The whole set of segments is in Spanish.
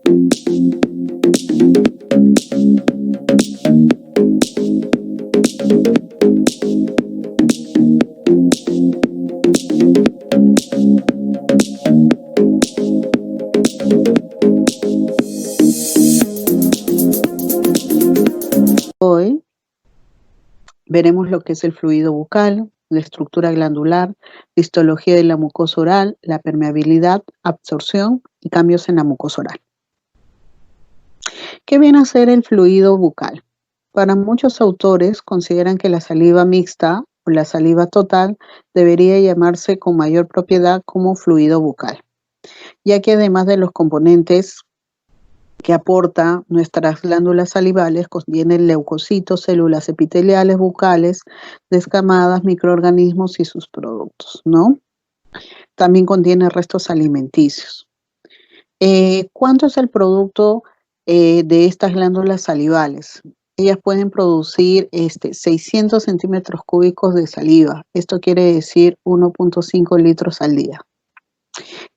Hoy veremos lo que es el fluido bucal, la estructura glandular, la histología de la mucosa oral, la permeabilidad, absorción y cambios en la mucosa oral. ¿Qué viene a ser el fluido bucal? Para muchos autores consideran que la saliva mixta o la saliva total debería llamarse con mayor propiedad como fluido bucal, ya que además de los componentes que aporta nuestras glándulas salivales, contienen leucocitos, células epiteliales bucales, descamadas, microorganismos y sus productos, ¿no? También contiene restos alimenticios. ¿Cuánto es el producto de estas glándulas salivales? Ellas pueden producir 600 centímetros cúbicos de saliva. Esto quiere decir 1.5 litros al día.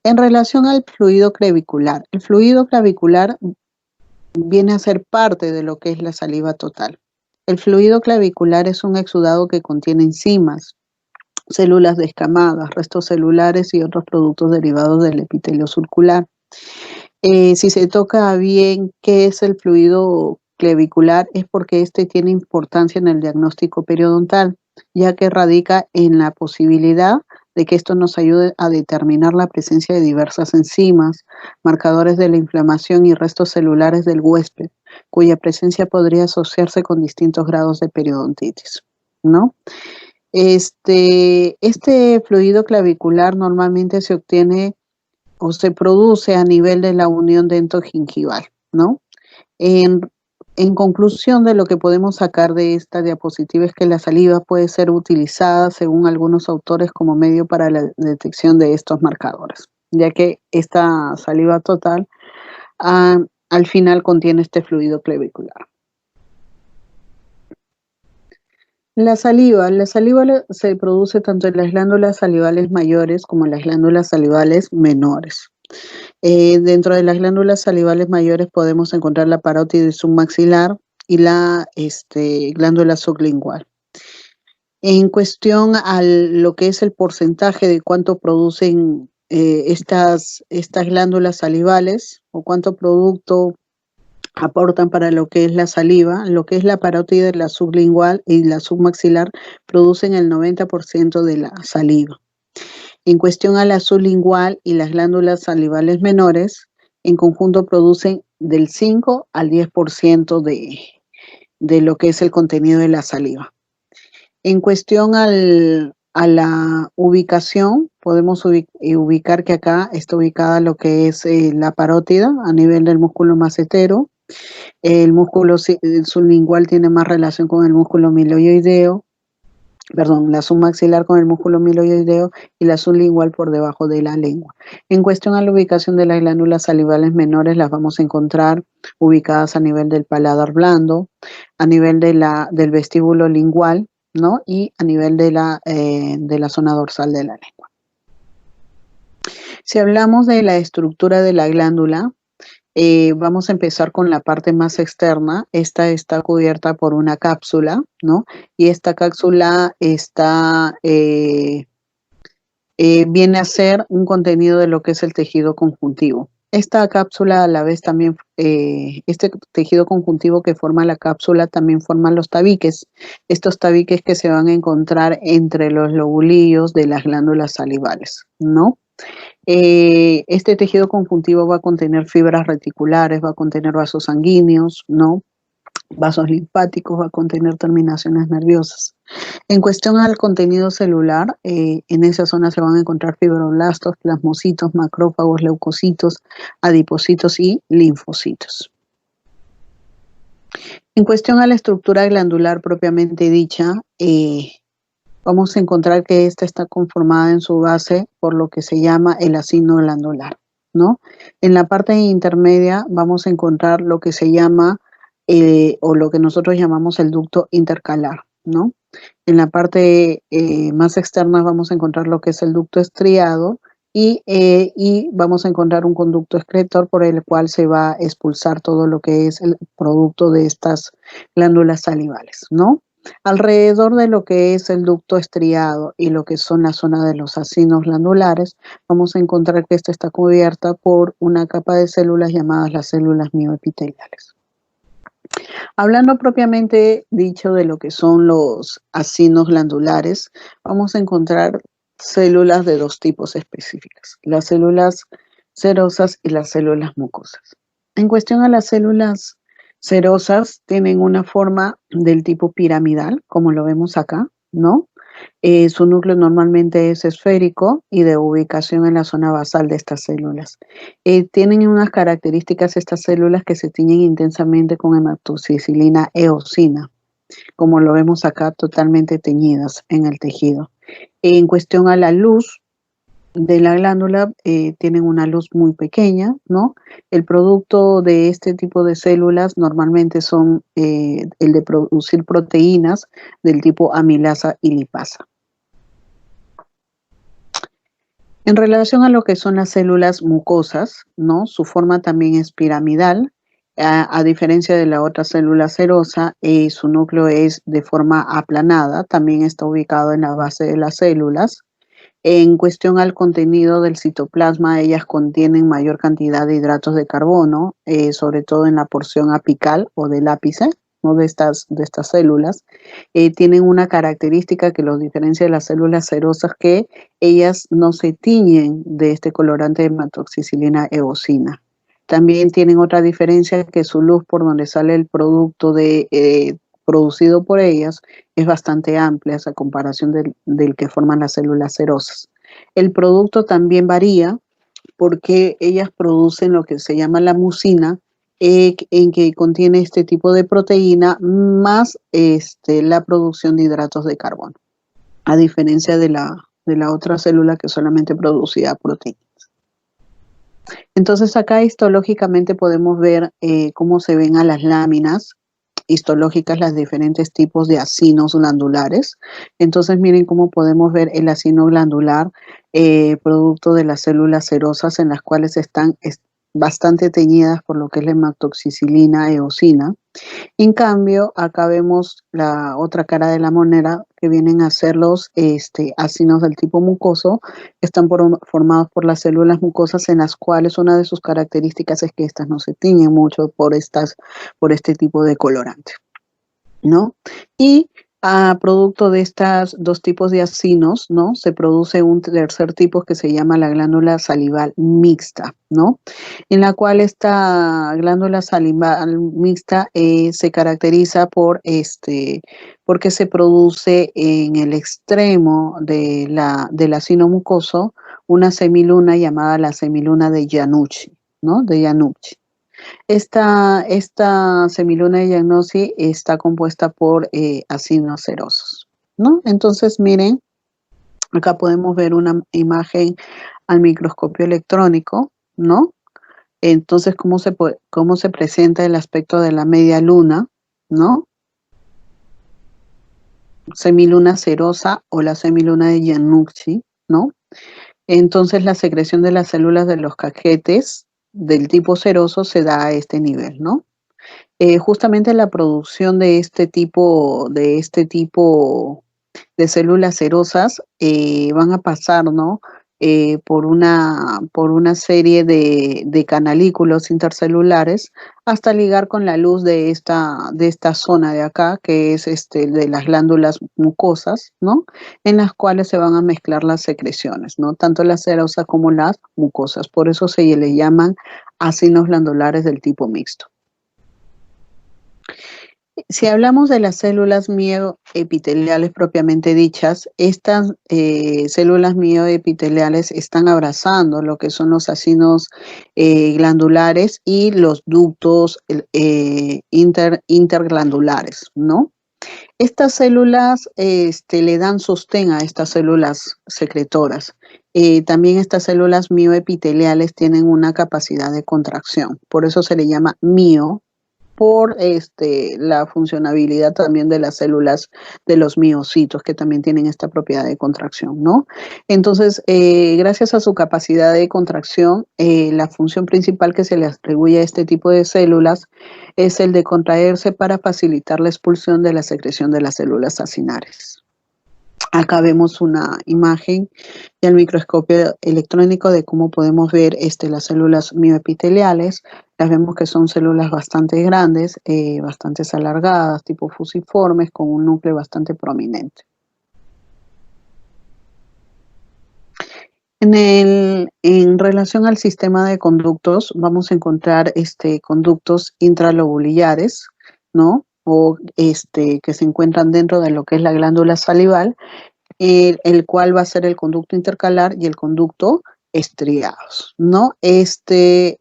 En relación al fluido clavicular, el fluido clavicular viene a ser parte de lo que es la saliva total. El fluido clavicular es un exudado que contiene enzimas, células descamadas, restos celulares y otros productos derivados del epitelio circular. Si se toca bien qué es el fluido clavicular, es porque este tiene importancia en el diagnóstico periodontal, ya que radica en la posibilidad de que esto nos ayude a determinar la presencia de diversas enzimas, marcadores de la inflamación y restos celulares del huésped, cuya presencia podría asociarse con distintos grados de periodontitis, ¿no? Este fluido clavicular normalmente se obtiene o se produce a nivel de la unión dentogingival, ¿no? En, en conclusión de lo que podemos sacar de esta diapositiva es que la saliva puede ser utilizada, según algunos autores, como medio para la detección de estos marcadores, ya que esta saliva total al final contiene este fluido clavicular. La saliva se produce tanto en las glándulas salivales mayores como en las glándulas salivales menores. Dentro de las glándulas salivales mayores podemos encontrar la parótida submaxilar y la glándula sublingual. En cuestión a lo que es el porcentaje de cuánto producen estas glándulas salivales o cuánto producto aportan para lo que es la saliva, lo que es la parótida, la sublingual y la submaxilar producen el 90% de la saliva. En cuestión a la sublingual y las glándulas salivales menores, en conjunto producen del 5 al 10% de lo que es el contenido de la saliva. En cuestión a la ubicación, podemos ubicar que acá está ubicada lo que es la parótida a nivel del músculo macetero. El músculo sublingual tiene más relación con el músculo miloioideo, la submaxilar con el músculo miloioideo y la sublingual por debajo de la lengua. En cuestión a la ubicación de las glándulas salivales menores, las vamos a encontrar ubicadas a nivel del paladar blando, a nivel del vestíbulo lingual, ¿no? Y a nivel de la zona dorsal de la lengua. Si hablamos de la estructura de la glándula, vamos a empezar con la parte más externa. Esta está cubierta por una cápsula, ¿no? Y esta cápsula viene a ser un contenido de lo que es el tejido conjuntivo. Esta cápsula a la vez también, este tejido conjuntivo que forma la cápsula también forma los tabiques. Estos tabiques que se van a encontrar entre los lobulillos de las glándulas salivales, ¿no? Este tejido conjuntivo va a contener fibras reticulares, va a contener vasos sanguíneos, ¿no? Vasos linfáticos, va a contener terminaciones nerviosas. En cuestión al contenido celular, en esa zona se van a encontrar fibroblastos, plasmocitos, macrófagos, leucocitos, adipocitos y linfocitos. En cuestión a la estructura glandular propiamente dicha, vamos a encontrar que esta está conformada en su base por lo que se llama el acino glandular, ¿no? En la parte intermedia vamos a encontrar lo que se llama o lo que nosotros llamamos el ducto intercalar, ¿no? En la parte más externa vamos a encontrar lo que es el ducto estriado y vamos a encontrar un conducto excretor por el cual se va a expulsar todo lo que es el producto de estas glándulas salivales, ¿no? Alrededor de lo que es el ducto estriado y lo que son la zona de los acinos glandulares, vamos a encontrar que esta está cubierta por una capa de células llamadas las células mioepiteliales. Hablando propiamente dicho de lo que son los acinos glandulares, vamos a encontrar células de dos tipos específicas, las células serosas y las células mucosas. En cuestión a las células serosas, tienen una forma del tipo piramidal, como lo vemos acá, ¿no? Su núcleo normalmente es esférico y de ubicación en la zona basal de estas células. Tienen unas características estas células que se tiñen intensamente con hematoxicilina eosina, como lo vemos acá, totalmente teñidas en el tejido. En cuestión a la luz de la glándula, tienen una luz muy pequeña, ¿no? El producto de este tipo de células normalmente son el de producir proteínas del tipo amilasa y lipasa. En relación a lo que son las células mucosas, ¿no? Su forma también es piramidal, a diferencia de la otra célula serosa, su núcleo es de forma aplanada, también está ubicado en la base de las células. En cuestión al contenido del citoplasma, ellas contienen mayor cantidad de hidratos de carbono, sobre todo en la porción apical o del ápice, ¿no? de estas células. Tienen una característica que los diferencia de las células serosas, que ellas no se tiñen de este colorante de hematoxicilina eosina. También tienen otra diferencia, que su luz por donde sale el producto producido por ellas es bastante amplia a comparación del que forman las células serosas. El producto también varía porque ellas producen lo que se llama la mucina, en que contiene este tipo de proteína más la producción de hidratos de carbono, a diferencia de la otra célula que solamente producía proteínas. Entonces acá histológicamente podemos ver cómo se ven a las láminas histológicas los diferentes tipos de acinos glandulares. Entonces miren cómo podemos ver el acino glandular, producto de las células serosas, en las cuales están bastante teñidas por lo que es la hematoxicilina eosina. En cambio, acá vemos la otra cara de la moneda, que vienen a ser los ácidos del tipo mucoso, que están formados por las células mucosas, en las cuales una de sus características es que estas no se tiñen mucho por este tipo de colorante, ¿no? Y a producto de estas dos tipos de acinos, ¿no? Se produce un tercer tipo que se llama la glándula salival mixta, ¿no? En la cual esta glándula salival mixta se caracteriza porque se produce en el extremo del acino mucoso una semiluna llamada la semiluna de Janucci, ¿no? De Janucci. Esta semiluna de Janucci está compuesta por acinos serosos, ¿no? Entonces, miren, acá podemos ver una imagen al microscopio electrónico, ¿no? Entonces, cómo se presenta el aspecto de la media luna, ¿no? Semiluna serosa o la semiluna de Janucci, ¿no? Entonces, la secreción de las células de los cajetes del tipo seroso se da a este nivel, ¿no? Justamente la producción de este tipo de células serosas van a pasar, ¿no? Por una serie de canalículos intercelulares hasta ligar con la luz de esta zona de acá, que es de las glándulas mucosas, ¿no? En las cuales se van a mezclar las secreciones, ¿no? Tanto las serosas como las mucosas. Por eso se le llaman acinos glandulares del tipo mixto. Si hablamos de las células mioepiteliales propiamente dichas, estas células mioepiteliales están abrazando lo que son los acinos glandulares y los ductos interglandulares, ¿no? Estas células le dan sostén a estas células secretoras. También estas células mioepiteliales tienen una capacidad de contracción, por eso se le llama por la funcionabilidad también de las células de los miocitos, que también tienen esta propiedad de contracción, ¿no? Entonces, gracias a su capacidad de contracción, la función principal que se le atribuye a este tipo de células es el de contraerse para facilitar la expulsión de la secreción de las células acinares. Acá vemos una imagen del microscopio electrónico de cómo podemos ver las células mioepiteliales. Las vemos que son células bastante grandes, bastante alargadas, tipo fusiformes, con un núcleo bastante prominente. En relación al sistema de conductos, vamos a encontrar conductos intralobulillares, ¿no? O que se encuentran dentro de lo que es la glándula salival, el cual va a ser el conducto intercalar y el conducto estriados, ¿no? Este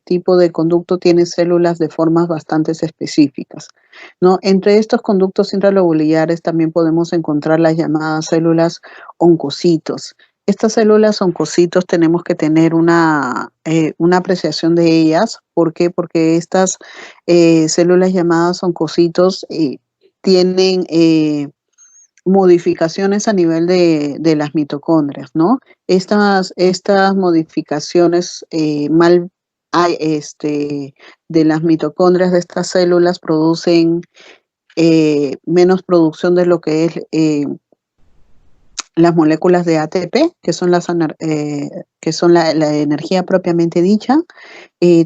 tipo de conducto tiene células de formas bastante específicas, ¿no? Entre estos conductos intralobulillares también podemos encontrar las llamadas células oncocitos. Estas células oncocitos tenemos que tener una apreciación de ellas. ¿Por qué? Porque estas células llamadas oncocitos tienen modificaciones a nivel de las mitocondrias, ¿no? Estas modificaciones de las mitocondrias de estas células producen menos producción de lo que es las moléculas de ATP, que son la energía propiamente dicha.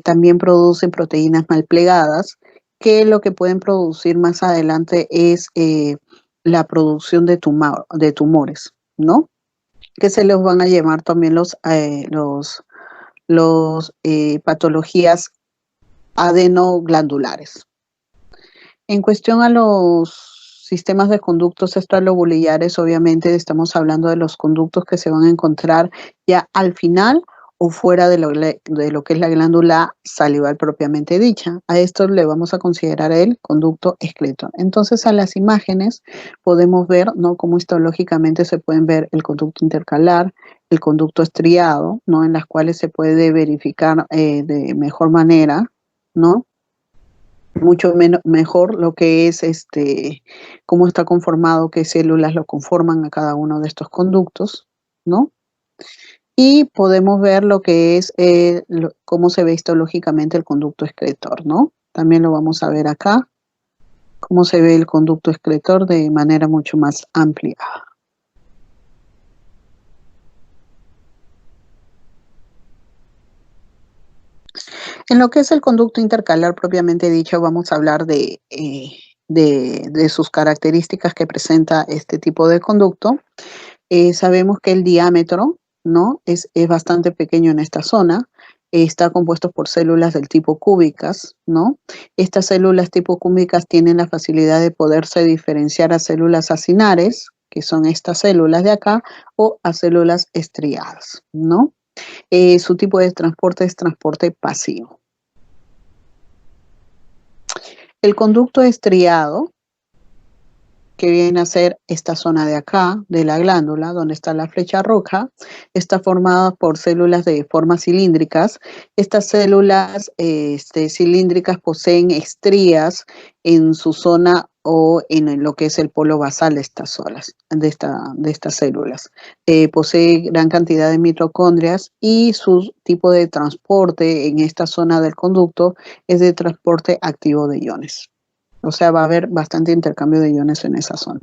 También producen proteínas mal plegadas, que lo que pueden producir más adelante es la producción de tumores, ¿no? Que se los van a llamar también los patologías adenoglandulares. En cuestión a los sistemas de conductos extralobulillares, obviamente estamos hablando de los conductos que se van a encontrar ya al final o fuera de lo que es la glándula salival propiamente dicha. A esto le vamos a considerar el conducto excretor. Entonces, a las imágenes podemos ver, ¿no?, cómo histológicamente se pueden ver el conducto intercalar, el conducto estriado, ¿no?, en las cuales se puede verificar de mejor manera, ¿no?, mucho mejor lo que es cómo está conformado, qué células lo conforman a cada uno de estos conductos, ¿no? Y podemos ver lo que es cómo se ve histológicamente el conducto excretor, ¿no? También lo vamos a ver acá, cómo se ve el conducto excretor de manera mucho más amplia. En lo que es el conducto intercalar propiamente dicho, vamos a hablar de sus características que presenta este tipo de conducto. Sabemos que el diámetro, ¿no?, es bastante pequeño en esta zona. Está compuesto por células del tipo cúbicas, ¿no? Estas células tipo cúbicas tienen la facilidad de poderse diferenciar a células acinares, que son estas células de acá, o a células estriadas, ¿no? Su tipo de transporte es transporte pasivo. El conducto estriado, que viene a ser esta zona de acá, de la glándula, donde está la flecha roja, está formada por células de formas cilíndricas. Estas células cilíndricas poseen estrías en su zona o en lo que es el polo basal de estas células. Posee gran cantidad de mitocondrias y su tipo de transporte en esta zona del conducto es de transporte activo de iones. O sea, va a haber bastante intercambio de iones en esa zona.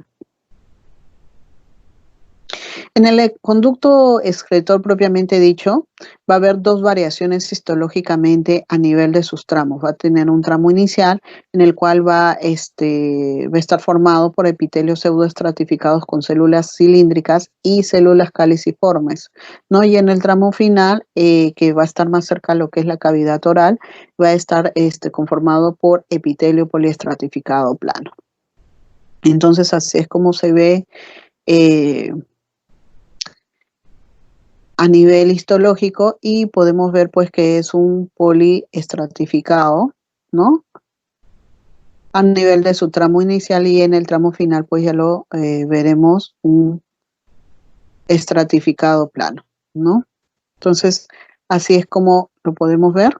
En el conducto excretor propiamente dicho, va a haber dos variaciones histológicamente a nivel de sus tramos. Va a tener un tramo inicial en el cual va a estar formado por epitelios pseudoestratificados con células cilíndricas y células caliciformes, ¿no? Y en el tramo final, que va a estar más cerca a lo que es la cavidad oral, va a estar conformado por epitelio poliestratificado plano. Entonces, así es como se ve a nivel histológico, y podemos ver pues que es un poliestratificado, ¿no?, a nivel de su tramo inicial, y en el tramo final pues ya lo veremos un estratificado plano, ¿no? Entonces, así es como lo podemos ver.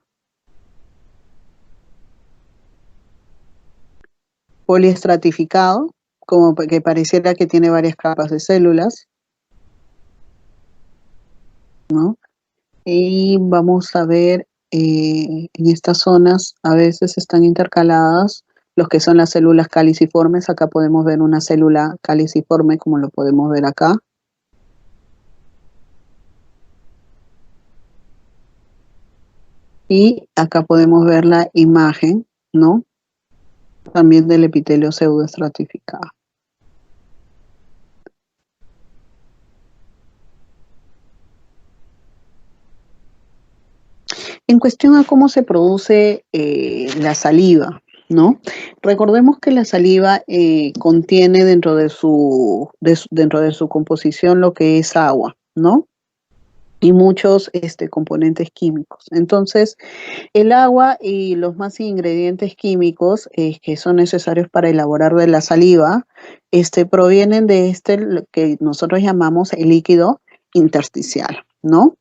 poliestratificado, como que pareciera que tiene varias capas de células, ¿no? Y vamos a ver, en estas zonas a veces están intercaladas los que son las células caliciformes. Acá podemos ver una célula caliciforme, como lo podemos ver acá. Y acá podemos ver la imagen, ¿no? También del epitelio pseudoestratificado. En cuestión a cómo se produce la saliva, ¿no? Recordemos que la saliva contiene dentro de su composición lo que es agua, ¿no? Y muchos componentes químicos. Entonces, el agua y los más ingredientes químicos que son necesarios para elaborar de la saliva provienen de lo que nosotros llamamos el líquido intersticial, ¿no?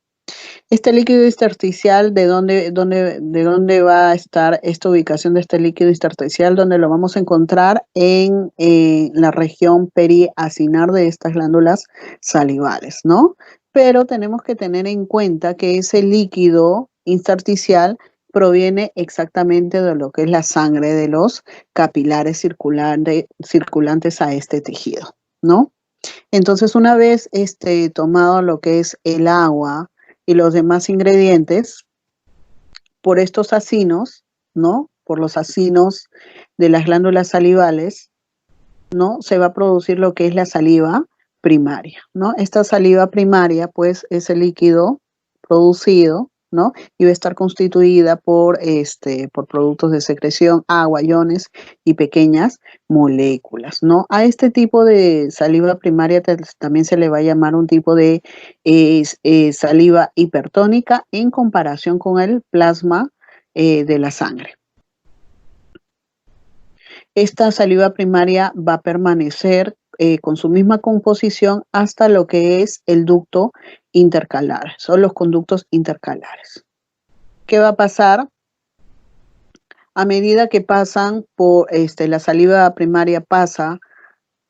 Este líquido intersticial, ¿de dónde va a estar esta ubicación de este líquido intersticial? Donde lo vamos a encontrar en la región periacinar de estas glándulas salivales, ¿no? Pero tenemos que tener en cuenta que ese líquido intersticial proviene exactamente de lo que es la sangre de los capilares circulantes a este tejido, ¿no? Entonces, una vez tomado lo que es el agua y los demás ingredientes, por estos acinos, ¿no? Por los acinos de las glándulas salivales, ¿no? Se va a producir lo que es la saliva primaria, ¿no? Esta saliva primaria, pues, es el líquido producido, ¿no? Y va a estar constituida por productos de secreción, agua, iones y pequeñas moléculas, ¿no? A este tipo de saliva primaria también se le va a llamar un tipo de saliva hipertónica en comparación con el plasma de la sangre. Esta saliva primaria va a permanecer con su misma composición hasta lo que es el ducto intercalar, son los conductos intercalares. ¿Qué va a pasar? A medida que pasan por la saliva primaria pasa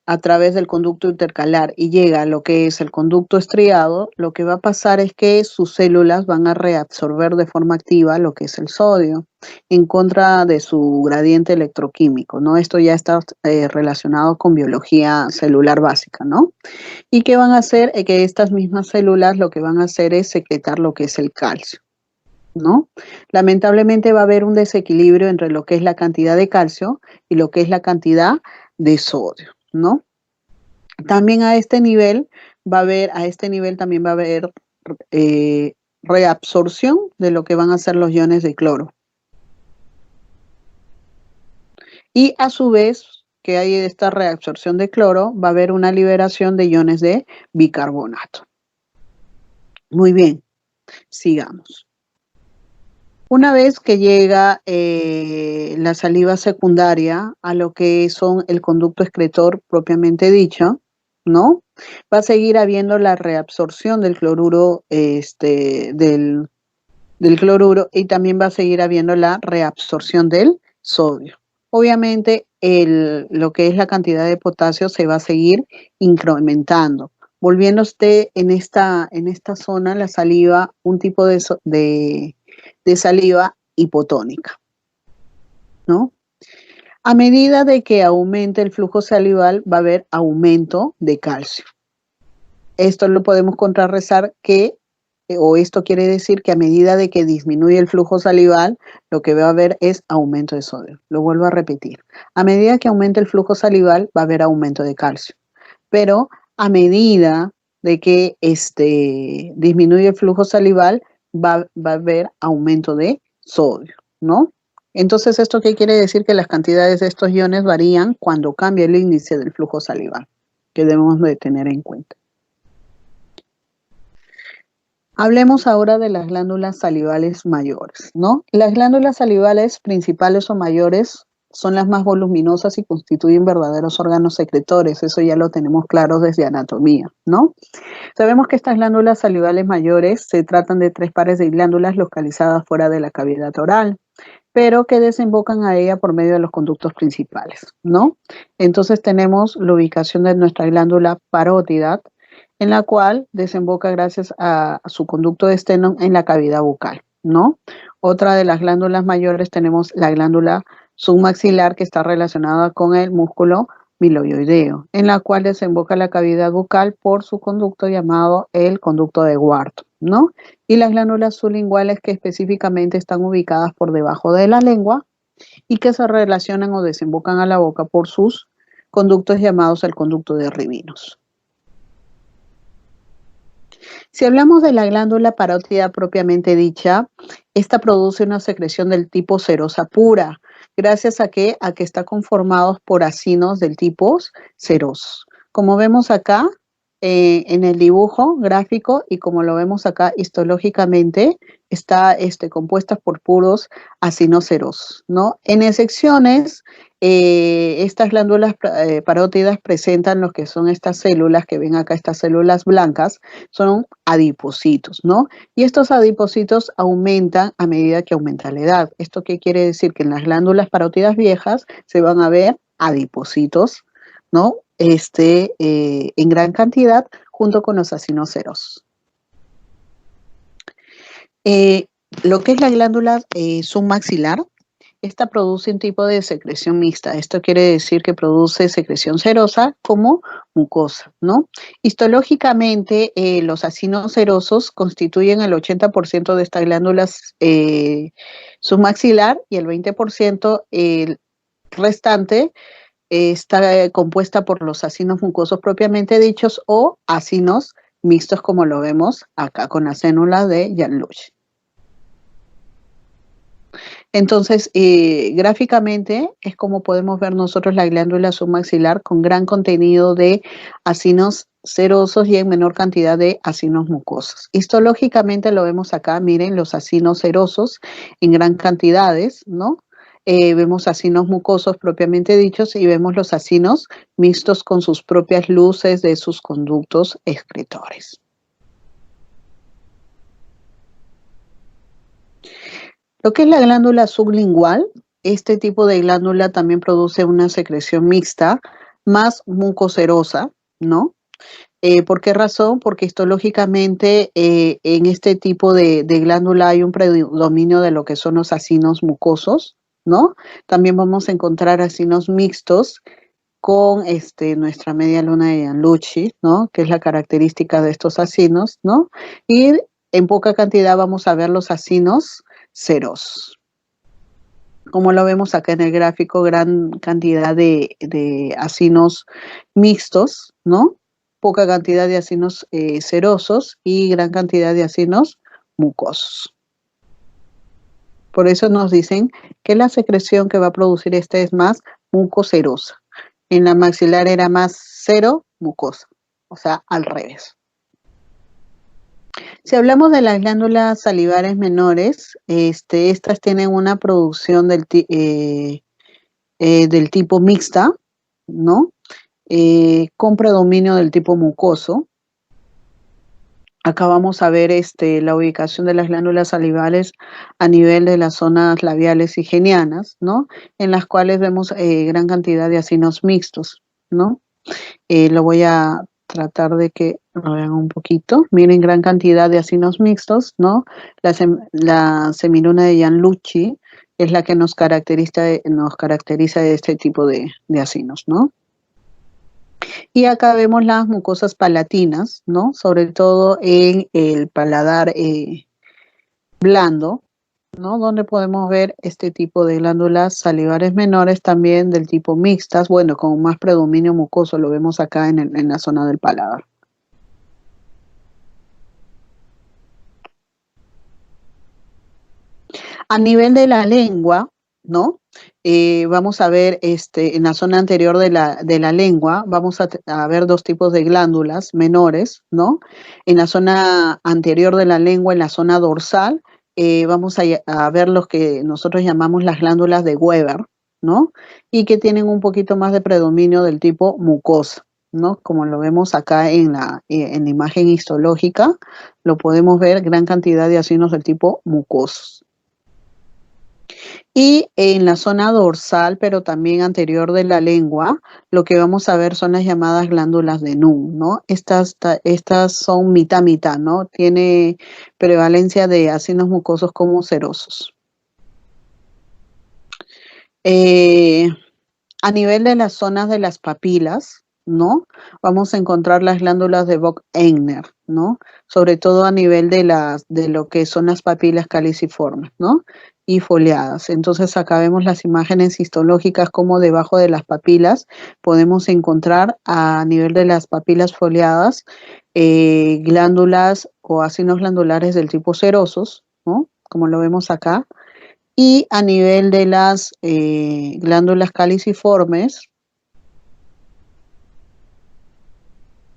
a través del conducto intercalar y llega a lo que es el conducto estriado, lo que va a pasar es que sus células van a reabsorber de forma activa lo que es el sodio en contra de su gradiente electroquímico, ¿no? Esto ya está relacionado con biología celular básica, ¿no? ¿Y qué van a hacer? Que estas mismas células lo que van a hacer es secretar lo que es el calcio, ¿no? Lamentablemente va a haber un desequilibrio entre lo que es la cantidad de calcio y lo que es la cantidad de sodio, ¿no? También a este nivel también va a haber reabsorción de lo que van a ser los iones de cloro. Y a su vez que hay esta reabsorción de cloro, va a haber una liberación de iones de bicarbonato. Muy bien, sigamos. Una vez que llega la saliva secundaria a lo que son el conducto excretor propiamente dicho, ¿no? Va a seguir habiendo la reabsorción del cloruro, del cloruro, y también va a seguir habiendo la reabsorción del sodio. Obviamente, lo que es la cantidad de potasio se va a seguir incrementando, volviéndose en esta zona la saliva un tipo de saliva hipotónica, ¿no? A medida de que aumente el flujo salival, va a haber aumento de calcio. Esto lo podemos contrarrestar o esto quiere decir que a medida de que disminuye el flujo salival, lo que va a haber es aumento de sodio. Lo vuelvo a repetir. A medida que aumente el flujo salival, va a haber aumento de calcio. Pero a medida de que disminuye el flujo salival, va a haber aumento de sodio, ¿no? Entonces, ¿esto qué quiere decir? Que las cantidades de estos iones varían cuando cambia el índice del flujo salival, que debemos de tener en cuenta. Hablemos ahora de las glándulas salivales mayores, ¿no? Las glándulas salivales principales o mayores son las más voluminosas y constituyen verdaderos órganos secretores. Eso ya lo tenemos claro desde anatomía, ¿no? Sabemos que estas glándulas salivales mayores se tratan de 3 pares de glándulas localizadas fuera de la cavidad oral. pero que desembocan a ella por medio de los conductos principales, ¿no? Entonces tenemos la ubicación de nuestra glándula parótida, en la cual desemboca gracias a su conducto de Stennon en la cavidad bucal, ¿no? Otra de las glándulas mayores tenemos la glándula submaxilar, que está relacionada con el músculo miloioideo, en la cual desemboca la cavidad bucal por su conducto llamado el conducto de Wharton, ¿no? Y las glándulas sublinguales, que específicamente están ubicadas por debajo de la lengua y que se relacionan o desembocan a la boca por sus conductos llamados el conducto de Rivinos. Si hablamos de la glándula parótida propiamente dicha, esta produce una secreción del tipo serosa pura. ¿Gracias a qué? A que está conformado por acinos del tipo serosos. Como vemos acá en el dibujo gráfico y como lo vemos acá histológicamente, está compuesta por puros acinos serosos, ¿no? En excepciones, estas glándulas parótidas presentan lo que son estas células que ven acá, estas células blancas, son adipocitos, ¿no? Y estos adipocitos aumentan a medida que aumenta la edad. ¿Esto qué quiere decir? Que en las glándulas parótidas viejas se van a ver adipocitos, ¿no? En gran cantidad junto con los acinos serosos. Lo que es la glándula submaxilar, esta produce un tipo de secreción mixta. Esto quiere decir que produce secreción serosa como mucosa, ¿no? Histológicamente, los acinos serosos constituyen el 80% de estas glándulas submaxilar y el 20% el restante está compuesta por los acinos mucosos propiamente dichos o acinos mixtos, como lo vemos acá con la célula de Janluch. Entonces, gráficamente es como podemos ver nosotros la glándula submaxilar con gran contenido de acinos serosos y en menor cantidad de acinos mucosos. Histológicamente lo vemos acá, miren, los acinos serosos en gran cantidades, ¿no? Vemos acinos mucosos propiamente dichos y vemos los acinos mixtos con sus propias luces de sus conductos excretores. Lo que es la glándula sublingual, este tipo de glándula también produce una secreción mixta más mucoserosa, ¿no? ¿Por qué razón? Porque histológicamente en este tipo de glándula hay un predominio de lo que son los acinos mucosos, ¿no? También vamos a encontrar acinos mixtos con nuestra media luna de Janlucci, ¿no? Que es la característica de estos acinos, ¿no? Y en poca cantidad vamos a ver los acinos serosos. Como lo vemos acá en el gráfico, gran cantidad de acinos mixtos, ¿no? Poca cantidad de acinos serosos y gran cantidad de acinos mucosos. Por eso nos dicen que la secreción que va a producir es más mucoserosa. En la maxilar era más cero mucosa, o sea, al revés. Si hablamos de las glándulas salivares menores, estas tienen una producción del tipo mixta, ¿no? Con predominio del tipo mucoso. Acá vamos a ver la ubicación de las glándulas salivales a nivel de las zonas labiales y genianas, ¿no? En las cuales vemos gran cantidad de acinos mixtos, ¿no? Lo voy a tratar de que lo vean un poquito. Miren, gran cantidad de acinos mixtos, ¿no? La semiluna de Janlucci es la que nos caracteriza de este tipo de acinos, ¿no? Y acá vemos las mucosas palatinas, ¿no? Sobre todo en el paladar blando, ¿no? Donde podemos ver este tipo de glándulas salivares menores también del tipo mixtas, bueno, con más predominio mucoso, lo vemos acá en la zona del paladar. A nivel de la lengua, ¿no? Vamos a ver en la zona anterior de la lengua, vamos a ver dos tipos de glándulas menores, ¿no? En la zona anterior de la lengua, en la zona dorsal, vamos a ver los que nosotros llamamos las glándulas de Weber, ¿no? Y que tienen un poquito más de predominio del tipo mucosa, ¿no? Como lo vemos acá en la imagen histológica, lo podemos ver gran cantidad de acinos del tipo mucosos. Y en la zona dorsal, pero también anterior de la lengua, lo que vamos a ver son las llamadas glándulas de Nunn, ¿no? Estas son mitad mitad, ¿no? Tiene prevalencia de ácidos mucosos como serosos. Eh, A nivel de las zonas de las papilas, ¿no? Vamos a encontrar las glándulas de Vogt-Eigner, ¿no? Sobre todo a nivel de lo que son las papilas caliciformes, ¿no? Y foliadas. Entonces acá vemos las imágenes histológicas como debajo de las papilas podemos encontrar a nivel de las papilas foliadas glándulas o ácidos glandulares del tipo serosos, ¿no? Como lo vemos acá, y a nivel de las glándulas caliciformes,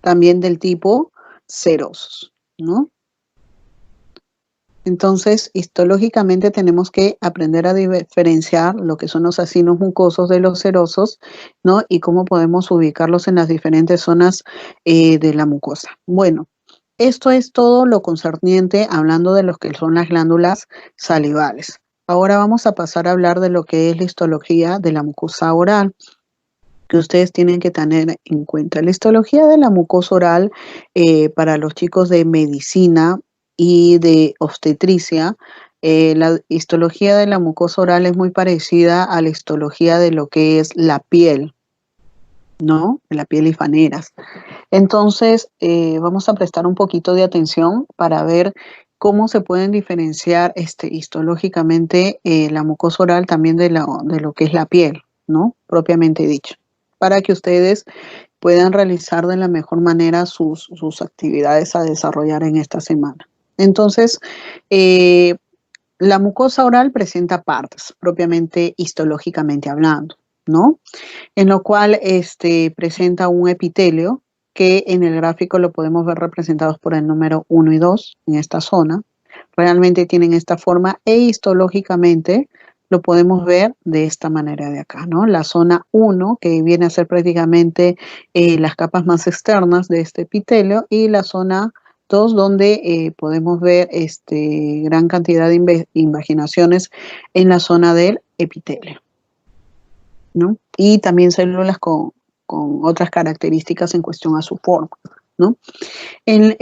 también del tipo serosos, ¿no? Entonces, histológicamente tenemos que aprender a diferenciar lo que son los acinos mucosos de los serosos, ¿no? Y cómo podemos ubicarlos en las diferentes zonas de la mucosa. Bueno, esto es todo lo concerniente hablando de lo que son las glándulas salivales. Ahora vamos a pasar a hablar de lo que es la histología de la mucosa oral, que ustedes tienen que tener en cuenta. La histología de la mucosa oral para los chicos de medicina y de obstetricia, la histología de la mucosa oral es muy parecida a la histología de lo que es la piel, ¿no? La piel y faneras. Entonces, vamos a prestar un poquito de atención para ver cómo se pueden diferenciar histológicamente la mucosa oral también de lo que es la piel, ¿no? Propiamente dicho, para que ustedes puedan realizar de la mejor manera sus actividades a desarrollar en esta semana. Entonces, la mucosa oral presenta partes, propiamente histológicamente hablando, ¿no? En lo cual presenta un epitelio que en el gráfico lo podemos ver representados por el número 1 y 2 en esta zona. Realmente tienen esta forma e histológicamente lo podemos ver de esta manera de acá, ¿no? La zona 1, que viene a ser prácticamente las capas más externas de este epitelio, y la zona 2, donde podemos ver gran cantidad de invaginaciones en la zona del epitelio, ¿no? Y también células con otras características en cuestión a su forma, ¿no? En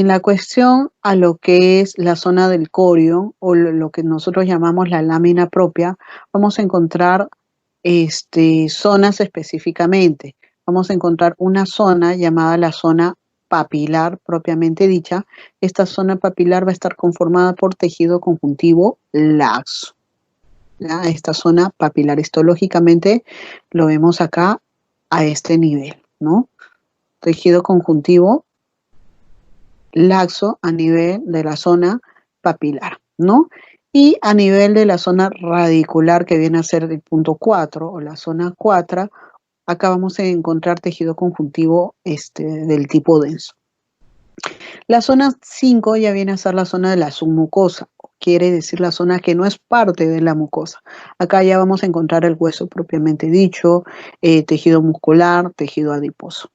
la cuestión a lo que es la zona del corio o lo que nosotros llamamos la lámina propia, vamos a encontrar zonas específicamente. Vamos a encontrar una zona llamada la zona papilar propiamente dicha. Esta zona papilar va a estar conformada por tejido conjuntivo laxo. ¿Ya? Esta zona papilar histológicamente lo vemos acá a este nivel, ¿no? Tejido conjuntivo laxo a nivel de la zona papilar, ¿no? Y a nivel de la zona radicular, que viene a ser el punto 4 o la zona 4, acá vamos a encontrar tejido conjuntivo del tipo denso. La zona 5 ya viene a ser la zona de la submucosa, quiere decir la zona que no es parte de la mucosa. Acá ya vamos a encontrar el hueso propiamente dicho, tejido muscular, tejido adiposo.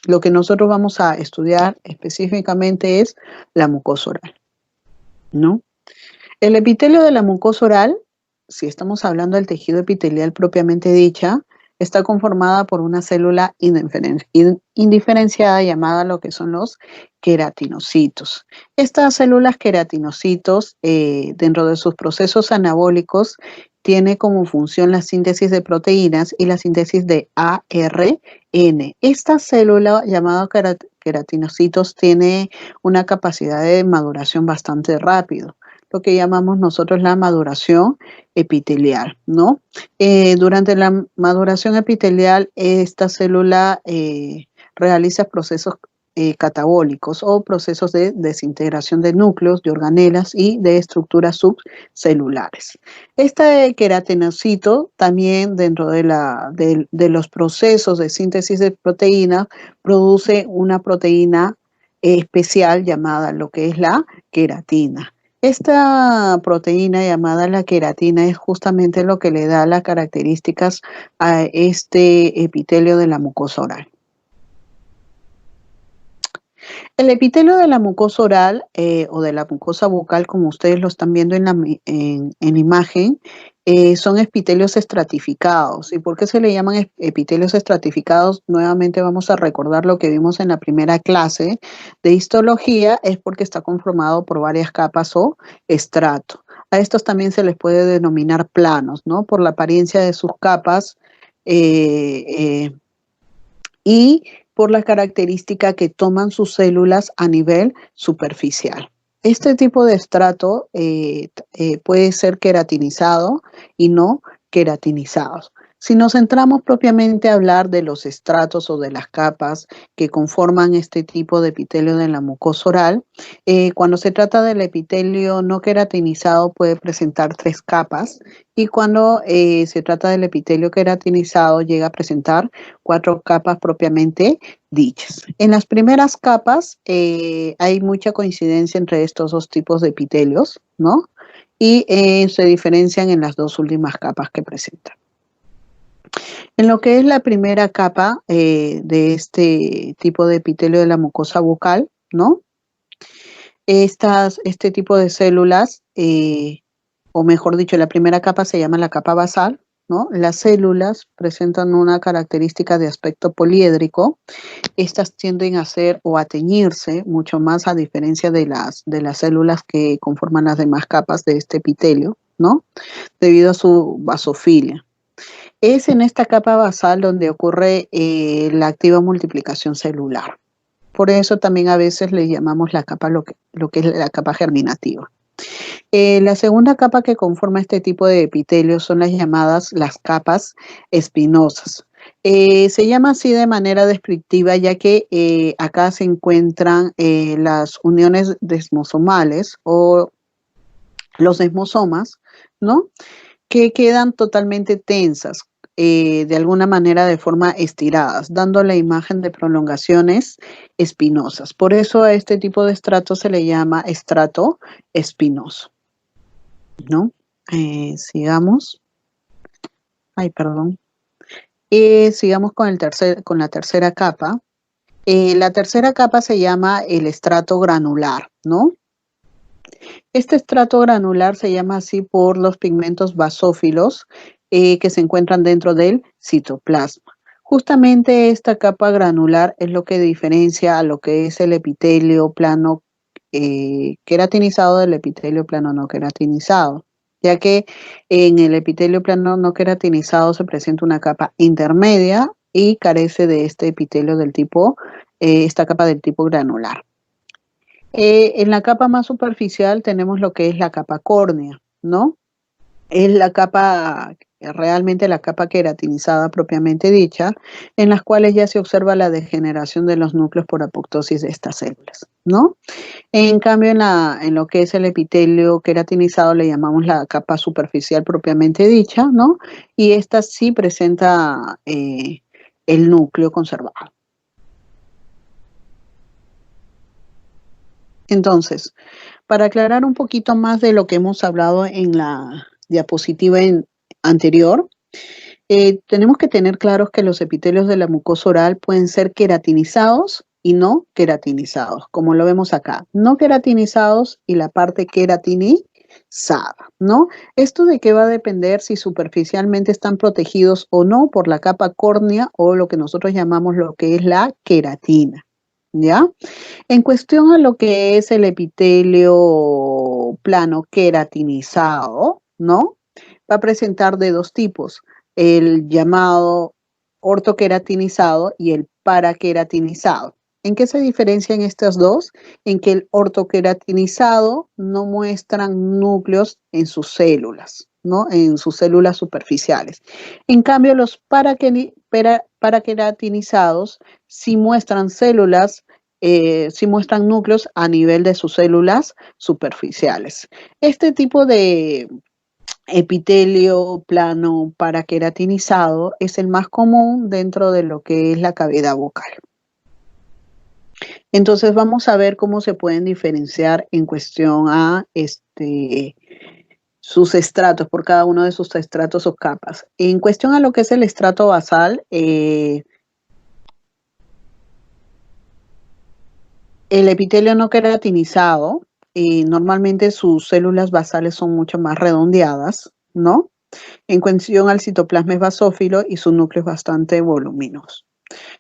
Lo que nosotros vamos a estudiar específicamente es la mucosa oral, ¿no? El epitelio de la mucosa oral, si estamos hablando del tejido epitelial propiamente dicha, está conformada por una célula indiferenciada llamada lo que son los queratinocitos. Estas células queratinocitos, dentro de sus procesos anabólicos, tiene como función la síntesis de proteínas y la síntesis de ARN. Esta célula llamada queratinocitos tiene una capacidad de maduración bastante rápido, lo que llamamos nosotros la maduración epitelial, ¿no? Durante la maduración epitelial, esta célula realiza procesos catabólicos o procesos de desintegración de núcleos, de organelas y de estructuras subcelulares. Este queratinocito también dentro de los procesos de síntesis de proteínas produce una proteína especial llamada lo que es la queratina. Esta proteína llamada la queratina es justamente lo que le da las características a este epitelio de la mucosa oral. El epitelio de la mucosa oral o de la mucosa bucal, como ustedes lo están viendo en imagen, son epitelios estratificados. ¿Y por qué se le llaman epitelios estratificados? Nuevamente vamos a recordar lo que vimos en la primera clase de histología, es porque está conformado por varias capas o estrato. A estos también se les puede denominar planos, ¿no? Por la apariencia de sus capas eh, eh, y por la característica que toman sus células a nivel superficial. Este tipo de estrato puede ser queratinizado y no queratinizados. Si nos centramos propiamente a hablar de los estratos o de las capas que conforman este tipo de epitelio de la mucosa oral, cuando se trata del epitelio no queratinizado puede presentar 3 capas y cuando se trata del epitelio queratinizado llega a presentar 4 capas propiamente dichas. En las primeras capas hay mucha coincidencia entre estos 2 tipos de epitelios, ¿no? Y se diferencian en las 2 últimas capas que presentan. En lo que es la primera capa de este tipo de epitelio de la mucosa bucal, ¿no? Este tipo de células, o mejor dicho, la primera capa se llama la capa basal, ¿no? Las células presentan una característica de aspecto poliédrico. Estas tienden a ser o a teñirse mucho más a diferencia de las células que conforman las demás capas de este epitelio, ¿no? Debido a su basofilia. Es en esta capa basal donde ocurre la activa multiplicación celular. Por eso también a veces le llamamos la capa lo que es la capa germinativa. La segunda capa que conforma este tipo de epitelio son las llamadas las capas espinosas. Se llama así de manera descriptiva ya que acá se encuentran las uniones desmosomales o los desmosomas, ¿no? Que quedan totalmente tensas, de alguna manera de forma estiradas, dando la imagen de prolongaciones espinosas. Por eso a este tipo de estrato se le llama estrato espinoso, ¿no? Sigamos. Ay, perdón. Sigamos con la tercera capa. La tercera capa se llama el estrato granular, ¿no? Este estrato granular se llama así por los pigmentos basófilos que se encuentran dentro del citoplasma. Justamente esta capa granular es lo que diferencia a lo que es el epitelio plano queratinizado del epitelio plano no queratinizado, ya que en el epitelio plano no queratinizado se presenta una capa intermedia y carece de este epitelio del tipo, esta capa del tipo granular. En la capa más superficial tenemos lo que es la capa córnea, ¿no? Es la capa, realmente la capa queratinizada propiamente dicha, en las cuales ya se observa la degeneración de los núcleos por apoptosis de estas células, ¿no? En cambio, en lo que es el epitelio queratinizado le llamamos la capa superficial propiamente dicha, ¿no? Y esta sí presenta el núcleo conservado. Entonces, para aclarar un poquito más de lo que hemos hablado en la diapositiva anterior, tenemos que tener claros que los epitelios de la mucosa oral pueden ser queratinizados y no queratinizados, como lo vemos acá. No queratinizados y la parte queratinizada, ¿no? Esto de qué va a depender si superficialmente están protegidos o no por la capa córnea o lo que nosotros llamamos lo que es la queratina, ¿ya? En cuestión a lo que es el epitelio plano queratinizado, ¿no? Va a presentar de 2 tipos, el llamado ortoqueratinizado y el paraqueratinizado. ¿En qué se diferencian estos dos? En que el ortoqueratinizado no muestran núcleos en sus células, ¿no? En sus células superficiales. En cambio, los paraqueratinizados sí muestran células sí muestran núcleos a nivel de sus células superficiales. Este tipo de epitelio plano paraqueratinizado es el más común dentro de lo que es la cavidad bucal. Entonces vamos a ver cómo se pueden diferenciar en cuestión a sus estratos, por cada uno de sus estratos o capas. En cuestión a lo que es el estrato basal, El epitelio no queratinizado, normalmente sus células basales son mucho más redondeadas, ¿no? En cuestión al citoplasma es basófilo y su núcleo es bastante voluminoso.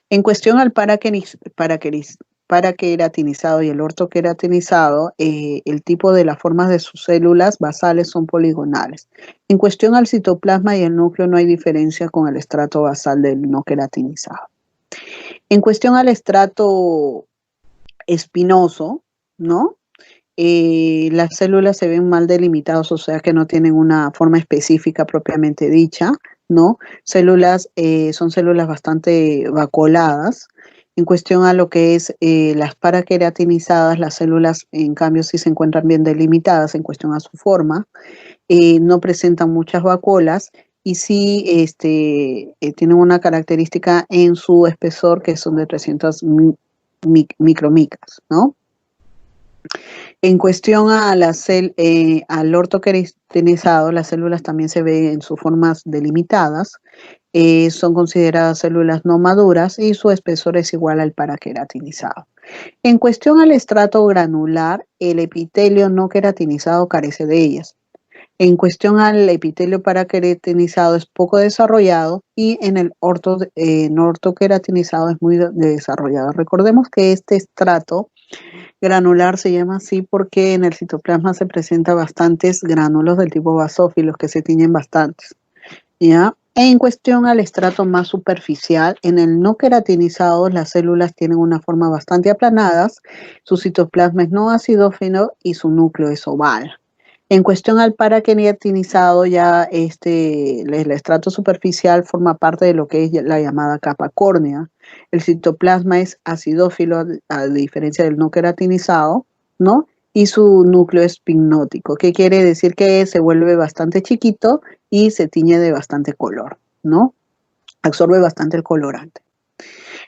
En cuestión al paraqueratinizado y el ortoqueratinizado, el tipo de las formas de sus células basales son poligonales. En cuestión al citoplasma y el núcleo no hay diferencia con el estrato basal del no queratinizado. En cuestión al estrato espinoso, ¿no? Las células se ven mal delimitadas, o sea que no tienen una forma específica propiamente dicha, ¿no? Son células bastante vacuoladas. En cuestión a lo que es las paraqueratinizadas, las células en cambio sí se encuentran bien delimitadas en cuestión a su forma, no presentan muchas vacuolas y sí tienen una característica en su espesor que son de 300 micromicras, ¿no? En cuestión al ortoqueratinizado, las células también se ven en sus formas delimitadas, son consideradas células no maduras y su espesor es igual al paraqueratinizado. En cuestión al estrato granular, el epitelio no queratinizado carece de ellas. En cuestión al epitelio paraqueratinizado es poco desarrollado y en el no ortoqueratinizado es muy desarrollado. Recordemos que este estrato granular se llama así porque en el citoplasma se presenta bastantes gránulos del tipo basófilos que se tiñen bastantes, ¿ya? En cuestión al estrato más superficial, en el no queratinizado las células tienen una forma bastante aplanadas, su citoplasma es no acidófilo y su núcleo es oval. En cuestión al paraqueratinizado, ya el estrato superficial forma parte de lo que es la llamada capa córnea. El citoplasma es acidófilo, a diferencia del no queratinizado, ¿no? Y su núcleo es pignótico, que quiere decir que se vuelve bastante chiquito y se tiñe de bastante color, ¿no? Absorbe bastante el colorante.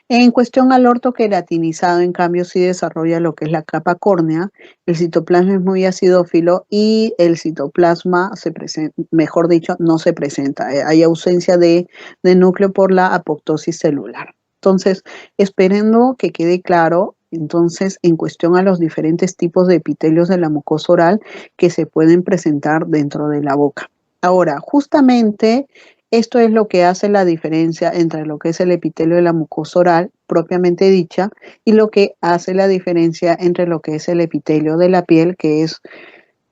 En cuestión al ortoqueratinizado, en cambio, sí desarrolla lo que es la capa córnea, el citoplasma es muy acidófilo y el citoplasma mejor dicho, no se presenta. Hay ausencia de núcleo por la apoptosis celular. Entonces, esperando que quede claro, entonces, en cuestión a los diferentes tipos de epitelios de la mucosa oral que se pueden presentar dentro de la boca. Ahora, justamente esto es lo que hace la diferencia entre lo que es el epitelio de la mucosa oral propiamente dicha y lo que hace la diferencia entre lo que es el epitelio de la piel, que es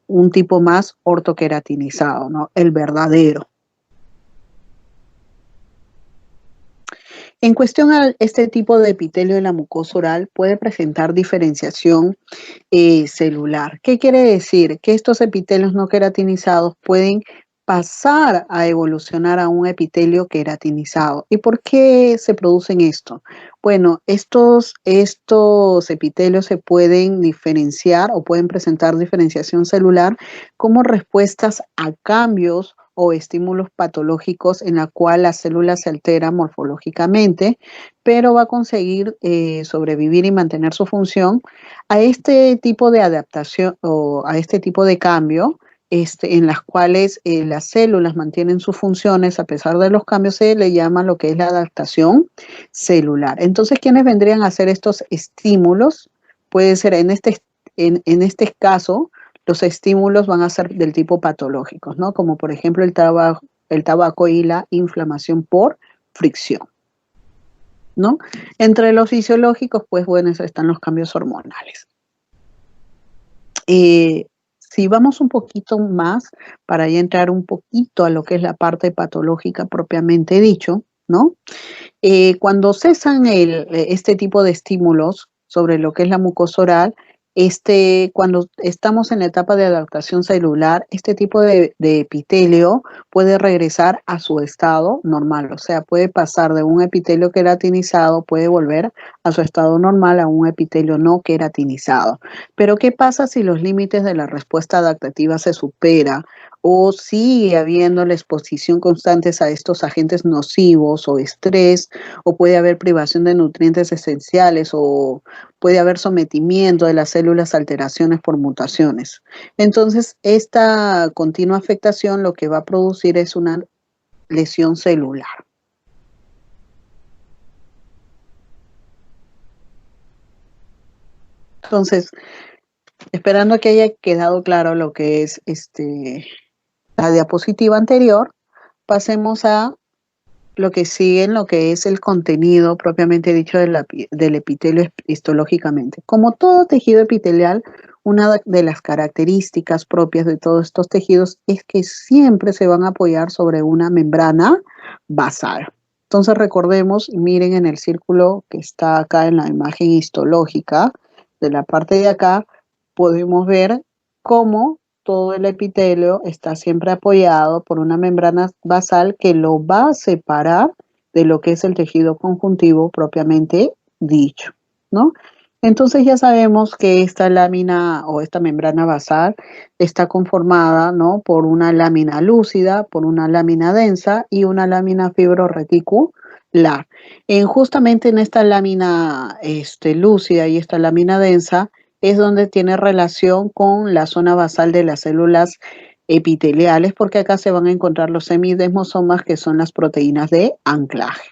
un tipo más ortoqueratinizado, ¿no? El verdadero. En cuestión a este tipo de epitelio de la mucosa oral puede presentar diferenciación celular. ¿Qué quiere decir? Que estos epitelios no queratinizados pueden pasar a evolucionar a un epitelio queratinizado. ¿Y por qué se producen esto? Bueno, estos epitelios se pueden diferenciar o pueden presentar diferenciación celular como respuestas a cambios o estímulos patológicos en la cual la célula se altera morfológicamente, pero va a conseguir sobrevivir y mantener su función a este tipo de adaptación o a este tipo de cambio, en las cuales las células mantienen sus funciones a pesar de los cambios, se le llama lo que es la adaptación celular. Entonces, ¿quiénes vendrían a hacer estos estímulos? Puede ser en este caso, los estímulos van a ser del tipo patológicos, ¿no? Como por ejemplo el tabaco y la inflamación por fricción, ¿no? Entre los fisiológicos, pues bueno, están los cambios hormonales. Si vamos un poquito más para ya entrar un poquito a lo que es la parte patológica propiamente dicho, ¿no? Cuando cesan este tipo de estímulos sobre lo que es la mucosa oral, cuando estamos en la etapa de adaptación celular, este tipo de epitelio puede regresar a su estado normal, o sea, puede pasar de un epitelio queratinizado, puede volver a su estado normal a un epitelio no queratinizado. Pero ¿qué pasa si los límites de la respuesta adaptativa se superan o sigue habiendo la exposición constante a estos agentes nocivos o estrés, o puede haber privación de nutrientes esenciales, o puede haber sometimiento de las células a alteraciones por mutaciones? Entonces, esta continua afectación lo que va a producir es una lesión celular. Entonces, esperando que haya quedado claro lo que es la diapositiva anterior, pasemos a lo que sigue en lo que es el contenido propiamente dicho del epitelio histológicamente. Como todo tejido epitelial, una de las características propias de todos estos tejidos es que siempre se van a apoyar sobre una membrana basal. Entonces recordemos, miren en el círculo que está acá en la imagen histológica, de la parte de acá, podemos ver cómo todo el epitelio está siempre apoyado por una membrana basal que lo va a separar de lo que es el tejido conjuntivo propiamente dicho, ¿no? Entonces ya sabemos que esta lámina o esta membrana basal está conformada, ¿no?, por una lámina lúcida, por una lámina densa y una lámina fibroreticular. Justamente en esta lámina lúcida y esta lámina densa es donde tiene relación con la zona basal de las células epiteliales, porque acá se van a encontrar los semidesmosomas, que son las proteínas de anclaje.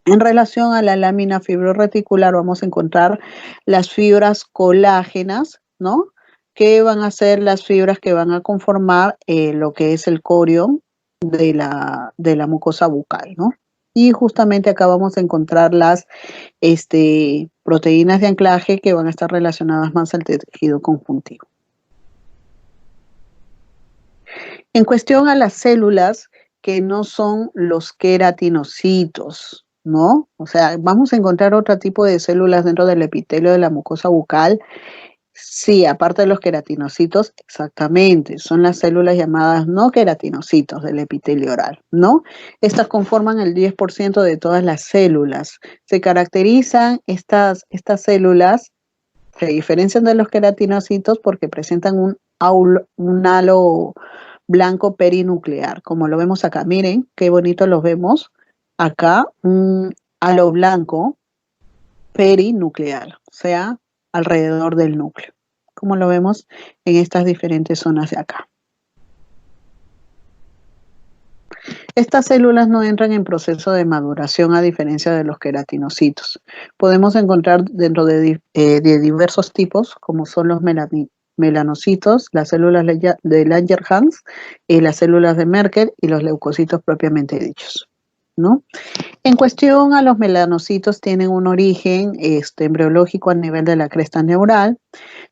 En relación a la lámina fibroreticular vamos a encontrar las fibras colágenas, ¿no?, que van a ser las fibras que van a conformar lo que es el corión de la mucosa bucal, ¿no? Y justamente acá vamos a encontrar las proteínas de anclaje que van a estar relacionadas más al tejido conjuntivo. En cuestión a las células que no son los queratinocitos, ¿no? O sea, vamos a encontrar otro tipo de células dentro del epitelio de la mucosa bucal. Sí, aparte de los queratinocitos, exactamente, son las células llamadas no queratinocitos del epitelio oral, ¿no? Estas conforman el 10% de todas las células. Se caracterizan estas células, se diferencian de los queratinocitos porque presentan un halo blanco perinuclear, como lo vemos acá. Miren qué bonito los vemos acá, un halo blanco perinuclear, o sea, alrededor del núcleo, como lo vemos en estas diferentes zonas de acá. Estas células no entran en proceso de maduración a diferencia de los queratinocitos. Podemos encontrar dentro de diversos tipos, como son los melanocitos, las células de Langerhans, las células de Merkel y los leucocitos propiamente dichos, ¿no? En cuestión a los melanocitos, tienen un origen embriológico a nivel de la cresta neural.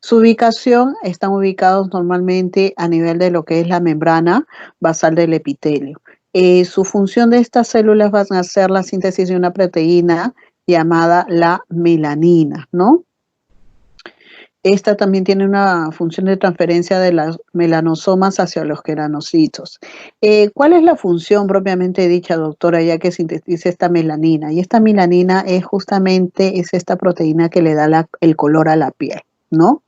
Su ubicación, están ubicados normalmente a nivel de lo que es la membrana basal del epitelio. Su función de estas células va a ser la síntesis de una proteína llamada la melanina, ¿no? Esta también tiene una función de transferencia de las melanosomas hacia los keranocitos. ¿Cuál es la función propiamente dicha, doctora, ya que sintetiza esta melanina? Y esta melanina es justamente esta proteína que le da el color a la piel, ¿no?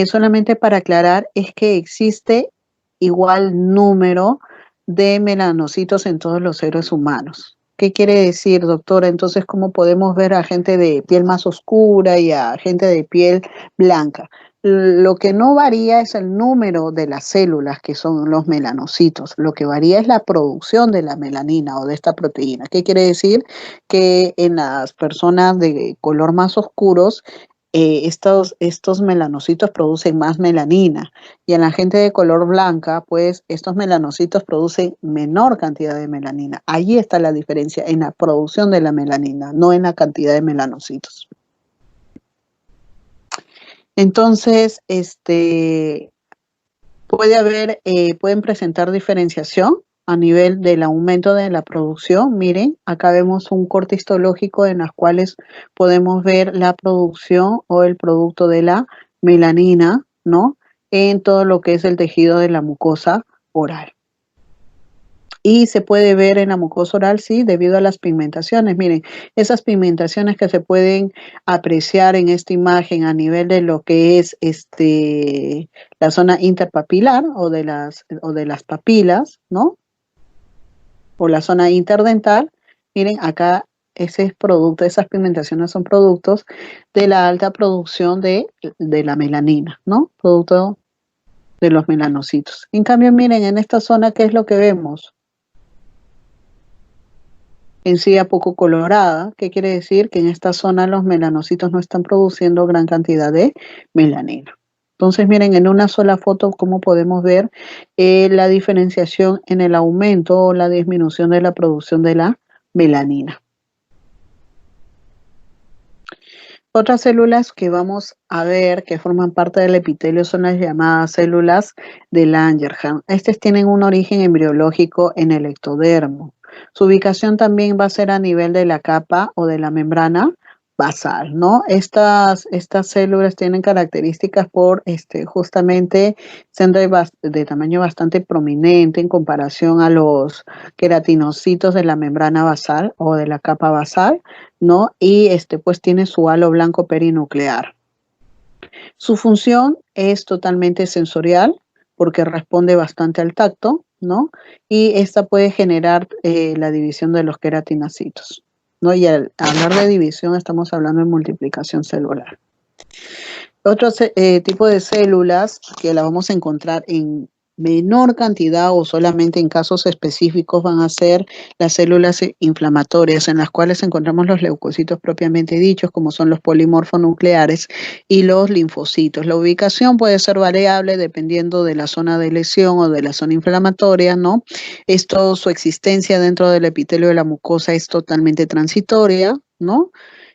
Solamente para aclarar, es que existe igual número de melanocitos en todos los seres humanos. ¿Qué quiere decir, doctora? Entonces, ¿cómo podemos ver a gente de piel más oscura y a gente de piel blanca? Lo que no varía es el número de las células, que son los melanocitos. Lo que varía es la producción de la melanina o de esta proteína. ¿Qué quiere decir? Que en las personas de color más oscuros, estos melanocitos producen más melanina, y en la gente de color blanca, pues estos melanocitos producen menor cantidad de melanina. Allí está la diferencia, en la producción de la melanina, no en la cantidad de melanocitos. Entonces, pueden presentar diferenciación a nivel del aumento de la producción. Miren, acá vemos un corte histológico en las cuales podemos ver la producción o el producto de la melanina, ¿no?, en todo lo que es el tejido de la mucosa oral. Y se puede ver en la mucosa oral, sí, debido a las pigmentaciones. Miren, esas pigmentaciones que se pueden apreciar en esta imagen a nivel de lo que es la zona interpapilar o de las papilas, ¿no?, o la zona interdental. Miren, acá ese es producto, esas pigmentaciones son productos de la alta producción de la melanina, ¿no?, producto de los melanocitos. En cambio, miren, en esta zona, ¿qué es lo que vemos? encía poco colorada. ¿Qué quiere decir? Que en esta zona los melanocitos no están produciendo gran cantidad de melanina. Entonces, miren, en una sola foto, cómo podemos ver la diferenciación en el aumento o la disminución de la producción de la melanina. Otras células que vamos a ver que forman parte del epitelio son las llamadas células de Langerhans. Estas tienen un origen embriológico en el ectodermo. Su ubicación también va a ser a nivel de la capa o de la membrana basal, ¿no? Estas células tienen características por justamente siendo de tamaño bastante prominente en comparación a los queratinocitos de la membrana basal o de la capa basal, ¿no? Y pues tiene su halo blanco perinuclear. Su función es totalmente sensorial porque responde bastante al tacto, ¿no? Y esta puede generar la división de los queratinocitos, ¿no? Y al hablar de división estamos hablando de multiplicación celular. Otro tipo de células que la vamos a encontrar en menor cantidad o solamente en casos específicos van a ser las células inflamatorias, en las cuales encontramos los leucocitos propiamente dichos, como son los polimorfonucleares y los linfocitos. La ubicación puede ser variable dependiendo de la zona de lesión o de la zona inflamatoria, ¿no? Su existencia dentro del epitelio de la mucosa es totalmente transitoria, ¿no?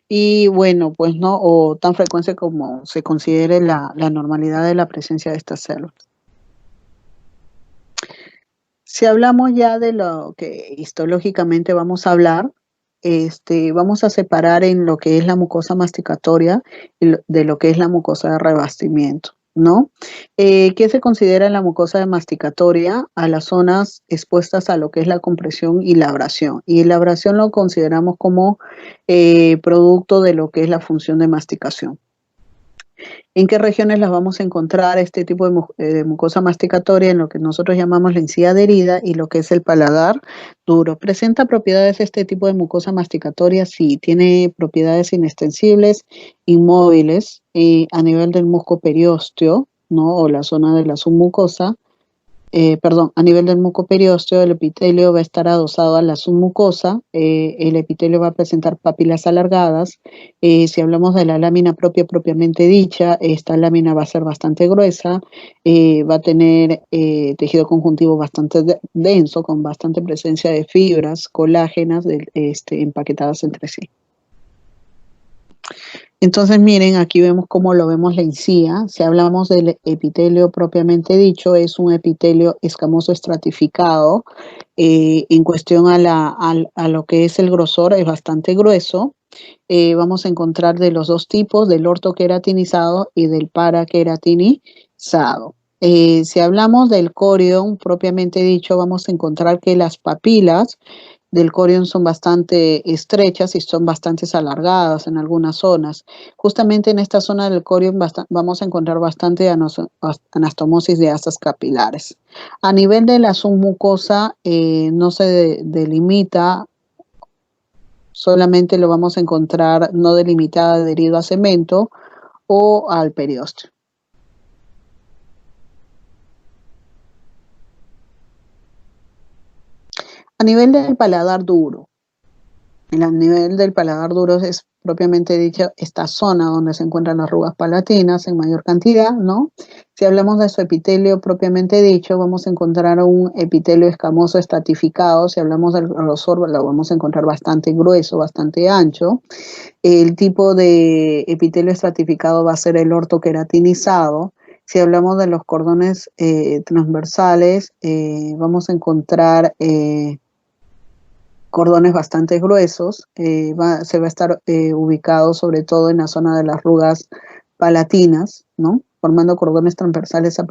Y bueno, pues no, o tan frecuente como se considere la normalidad de la presencia de estas células. Si hablamos ya de lo que histológicamente vamos a hablar, vamos a separar en lo que es la mucosa masticatoria y de lo que es la mucosa de revestimiento, ¿no? ¿Qué se considera en la mucosa de masticatoria? A las zonas expuestas a lo que es la compresión y la abrasión. Y la abrasión lo consideramos como producto de lo que es la función de masticación. ¿En qué regiones las vamos a encontrar este tipo de mucosa masticatoria? En lo que nosotros llamamos la encía adherida y lo que es el paladar duro. ¿Presenta propiedades este tipo de mucosa masticatoria? Sí, tiene propiedades inextensibles, inmóviles, a nivel del musgo periósteo, ¿no? O la zona de la submucosa. A nivel del mucoperiósteo, el epitelio va a estar adosado a la submucosa, el epitelio va a presentar papilas alargadas. Si hablamos de la lámina propiamente dicha, esta lámina va a ser bastante gruesa, va a tener tejido conjuntivo bastante denso, con bastante presencia de fibras colágenas empaquetadas entre sí. Entonces, miren, aquí vemos cómo lo vemos la encía. Si hablamos del epitelio propiamente dicho, es un epitelio escamoso estratificado. En cuestión a lo que es el grosor, es bastante grueso. Vamos a encontrar de los dos tipos, del ortoqueratinizado y del paraqueratinizado. Si hablamos del corion propiamente dicho, vamos a encontrar que las papilas del corion son bastante estrechas y son bastante alargadas en algunas zonas. Justamente en esta zona del corion vamos a encontrar bastante anastomosis de asas capilares. A nivel de la submucosa no se delimita, solamente lo vamos a encontrar no delimitada adherido a cemento o al periósteo. A nivel del paladar duro, a nivel del paladar duro es propiamente dicha esta zona donde se encuentran las arrugas palatinas en mayor cantidad, ¿no? Si hablamos de su epitelio propiamente dicho, vamos a encontrar un epitelio escamoso estratificado. Si hablamos del grosor, lo vamos a encontrar bastante grueso, bastante ancho. El tipo de epitelio estratificado va a ser el ortoqueratinizado. Si hablamos de los cordones transversales, vamos a encontrar cordones bastante gruesos, se va a estar ubicado sobre todo en la zona de las arrugas palatinas, ¿no? Formando cordones transversales a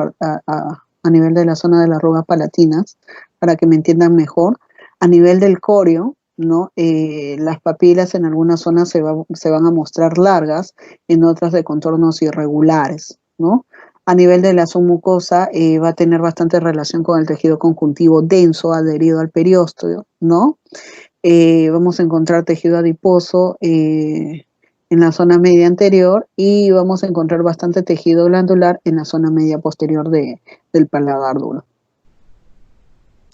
nivel de la zona de las arrugas palatinas, para que me entiendan mejor. A nivel del corio, ¿no? Las papilas en algunas zonas se van a mostrar largas, en otras de contornos irregulares, ¿no? A nivel de la submucosa va a tener bastante relación con el tejido conjuntivo denso adherido al periósteo, ¿no? Vamos a encontrar tejido adiposo en la zona media anterior y vamos a encontrar bastante tejido glandular en la zona media posterior del paladar duro.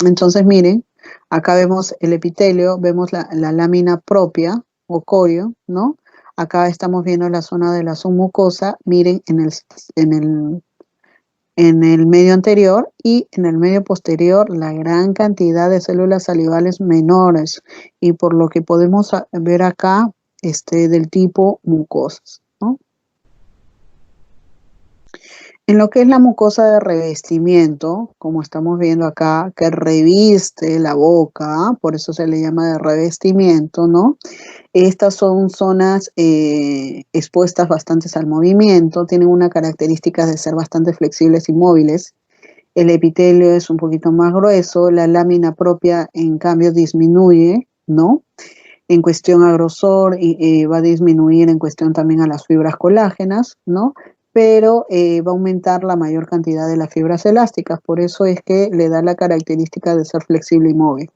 Entonces, miren, Acá vemos el epitelio, vemos la lámina propia o corio, ¿no? Acá estamos viendo la zona de la submucosa, miren en el, en el medio anterior y en el medio posterior la gran cantidad de células salivales menores y por lo que podemos ver acá del tipo mucosas, ¿no? En lo que es la mucosa de revestimiento, como estamos viendo acá, que reviste la boca, por eso se le llama de revestimiento, ¿no? Estas son zonas expuestas bastante al movimiento, tienen una característica de ser bastante flexibles y móviles. El epitelio es un poquito más grueso, la lámina propia en cambio disminuye, ¿no? En cuestión a grosor y va a disminuir en cuestión también a las fibras colágenas, ¿no? Pero va a aumentar la mayor cantidad de las fibras elásticas, por eso es que le da la característica de ser flexible y móvil.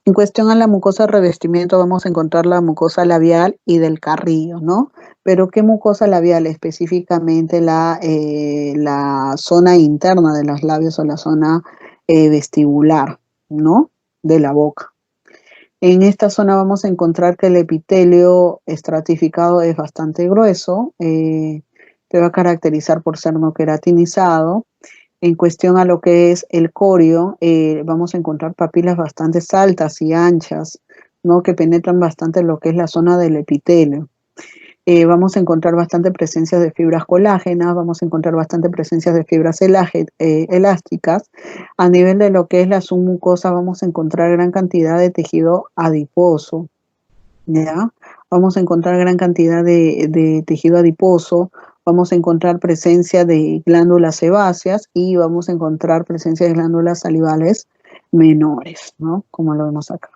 En cuestión a la mucosa de revestimiento vamos a encontrar la mucosa labial y del carrillo, ¿no? Pero ¿qué mucosa labial? Específicamente la zona interna de los labios o la zona vestibular, ¿no? De la boca. En esta zona vamos a encontrar que el epitelio estratificado es bastante grueso, se va a caracterizar por ser no queratinizado. En cuestión a lo que es el corio, vamos a encontrar papilas bastante altas y anchas, ¿no? Que penetran bastante en lo que es la zona del epitelio. Vamos a encontrar bastante presencia de fibras colágenas, vamos a encontrar bastante presencia de fibras elásticas. A nivel de lo que es la submucosa, vamos a encontrar gran cantidad de tejido adiposo, ¿ya? Vamos a encontrar gran cantidad de tejido adiposo, vamos a encontrar presencia de glándulas sebáceas y vamos a encontrar presencia de glándulas salivales menores, ¿no? Como lo vemos acá.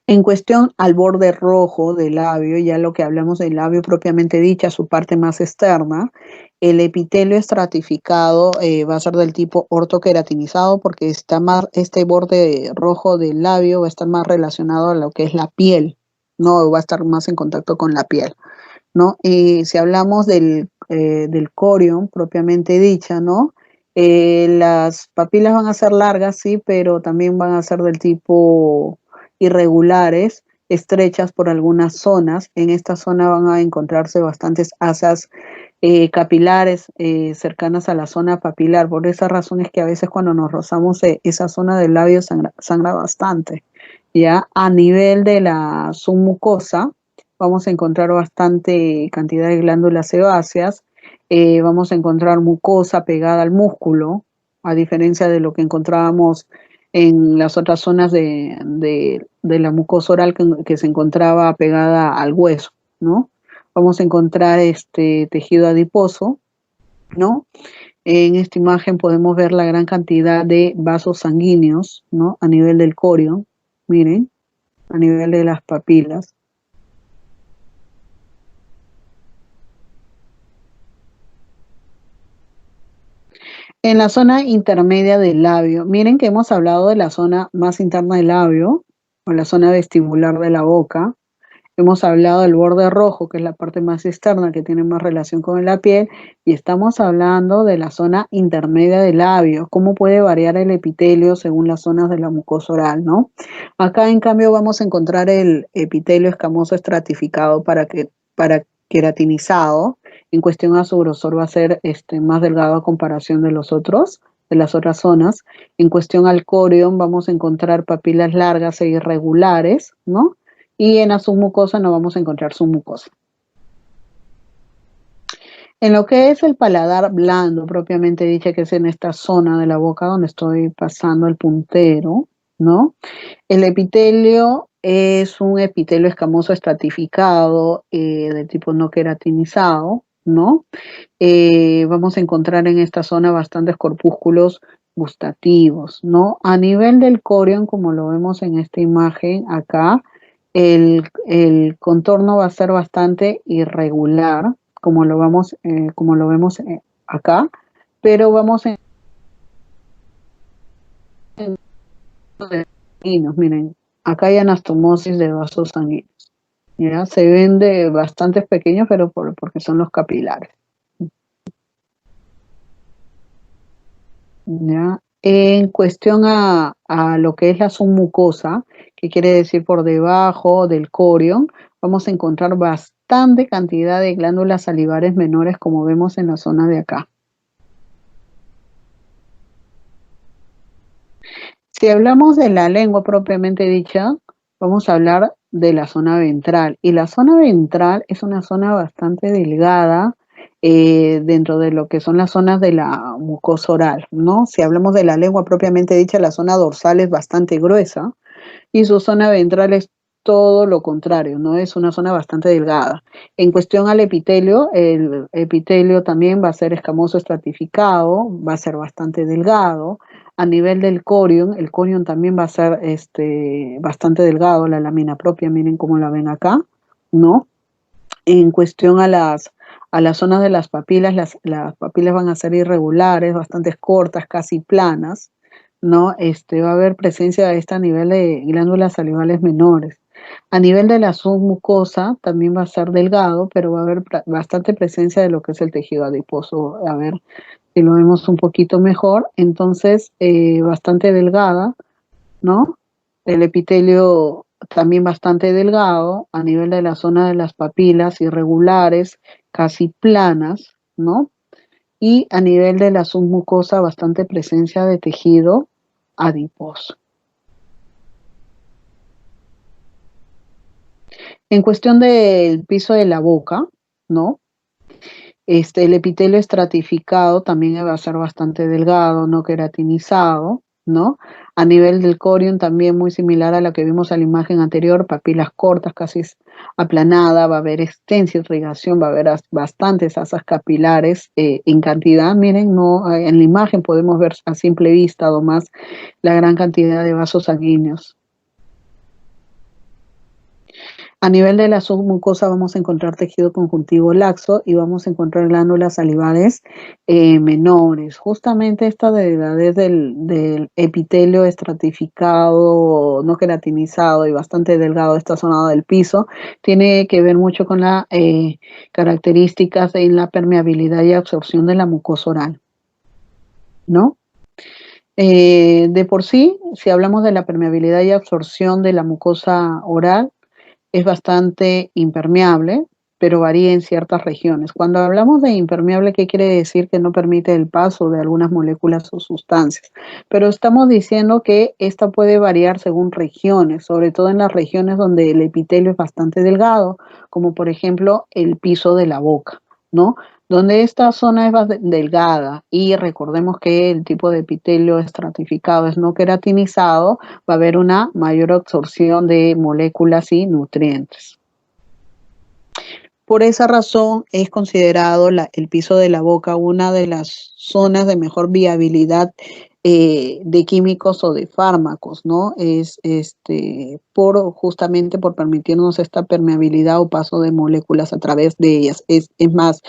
En cuestión al borde rojo del labio, ya lo que hablamos del labio propiamente dicha, su parte más externa, el epitelio estratificado va a ser del tipo ortoqueratinizado porque está más, este borde rojo del labio va a estar más relacionado a lo que es la piel, no va a estar más en contacto con la piel, ¿no? Y si hablamos del corion propiamente dicha, ¿no? Las papilas van a ser largas, sí, pero también van a ser del tipo irregulares, estrechas por algunas zonas. En esta zona van a encontrarse bastantes asas capilares cercanas a la zona papilar. Por esa razón es que a veces cuando nos rozamos esa zona del labio sangra bastante. Ya a nivel de la submucosa vamos a encontrar bastante cantidad de glándulas sebáceas, vamos a encontrar mucosa pegada al músculo, a diferencia de lo que encontrábamos en las otras zonas de la mucosa oral que se encontraba pegada al hueso, ¿no? Vamos a encontrar este tejido adiposo, ¿no? En esta imagen podemos ver la gran cantidad de vasos sanguíneos, ¿no? A nivel del corio, miren, a nivel de las papilas. En la zona intermedia del labio, miren que hemos hablado de la zona más interna del labio, o la zona vestibular de la boca. Hemos hablado del borde rojo, que es la parte más externa, que tiene más relación con la piel, y estamos hablando de la zona intermedia del labio, cómo puede variar el epitelio según las zonas de la mucosa oral, ¿no? Acá, en cambio, vamos a encontrar el epitelio escamoso estratificado para queratinizado. En cuestión a su grosor va a ser más delgado a comparación de de las otras zonas. En cuestión al corion vamos a encontrar papilas largas e irregulares, ¿no? Y en la submucosa no vamos a encontrar submucosa. En lo que es el paladar blando, propiamente dicha, que es en esta zona de la boca donde estoy pasando el puntero, ¿no? El epitelio es un epitelio escamoso estratificado de tipo no queratinizado, ¿no? Vamos a encontrar en esta zona bastantes corpúsculos gustativos, ¿no? A nivel del corion, como lo vemos en esta imagen acá, el contorno va a ser bastante irregular, como lo vemos acá, pero vamos en miren, acá hay anastomosis de vasos sanguíneos. ¿Ya? Se ven de bastantes pequeños, pero porque son los capilares. ¿Ya? En cuestión a lo que es la submucosa, que quiere decir por debajo del corion, vamos a encontrar bastante cantidad de glándulas salivares menores como vemos en la zona de acá. Si hablamos de la lengua propiamente dicha, vamos a hablar de la zona ventral. Y la zona ventral es una zona bastante delgada dentro de lo que son las zonas de la mucosa oral, ¿no? Si hablamos de la lengua propiamente dicha, la zona dorsal es bastante gruesa y su zona ventral es todo lo contrario, ¿no? Es una zona bastante delgada. En cuestión al epitelio, el epitelio también va a ser escamoso estratificado, va a ser bastante delgado. A nivel del corion, el corion también va a ser bastante delgado, la lámina propia, miren cómo la ven acá, ¿no? En cuestión a las zonas de las papilas van a ser irregulares, bastante cortas, casi planas, ¿no? Va a haber presencia de a nivel de glándulas salivales menores. A nivel de la submucosa también va a ser delgado, pero va a haber bastante presencia de lo que es el tejido adiposo. A ver si lo vemos un poquito mejor. Entonces, bastante delgada, ¿no? El epitelio también bastante delgado, a nivel de la zona de las papilas irregulares, casi planas, ¿no? Y a nivel de la submucosa, bastante presencia de tejido adiposo. En cuestión del piso de la boca, ¿no? El epitelio estratificado también va a ser bastante delgado, no queratinizado, ¿no? A nivel del corion también muy similar a la que vimos en la imagen anterior, papilas cortas, casi aplanada, va a haber extensa irrigación, va a haber bastantes asas capilares en cantidad. Miren, no, en la imagen podemos ver a simple vista además la gran cantidad de vasos sanguíneos. A nivel de la submucosa vamos a encontrar tejido conjuntivo laxo y vamos a encontrar glándulas salivales menores. Justamente esta delgadez del epitelio estratificado, no queratinizado y bastante delgado, esta zona del piso, tiene que ver mucho con las características de la permeabilidad y absorción de la mucosa oral, ¿no? De por sí, si hablamos de la permeabilidad y absorción de la mucosa oral, es bastante impermeable, pero varía en ciertas regiones. Cuando hablamos de impermeable, ¿qué quiere decir? Que no permite el paso de algunas moléculas o sustancias. Pero estamos diciendo que esta puede variar según regiones, sobre todo en las regiones donde el epitelio es bastante delgado, como por ejemplo el piso de la boca, ¿no? Donde esta zona es más delgada y recordemos que el tipo de epitelio estratificado es no queratinizado, va a haber una mayor absorción de moléculas y nutrientes. Por esa razón es considerado el piso de la boca una de las zonas de mejor viabilidad de químicos o de fármacos, ¿no? Es justamente por permitirnos esta permeabilidad o paso de moléculas a través de ellas. Es más,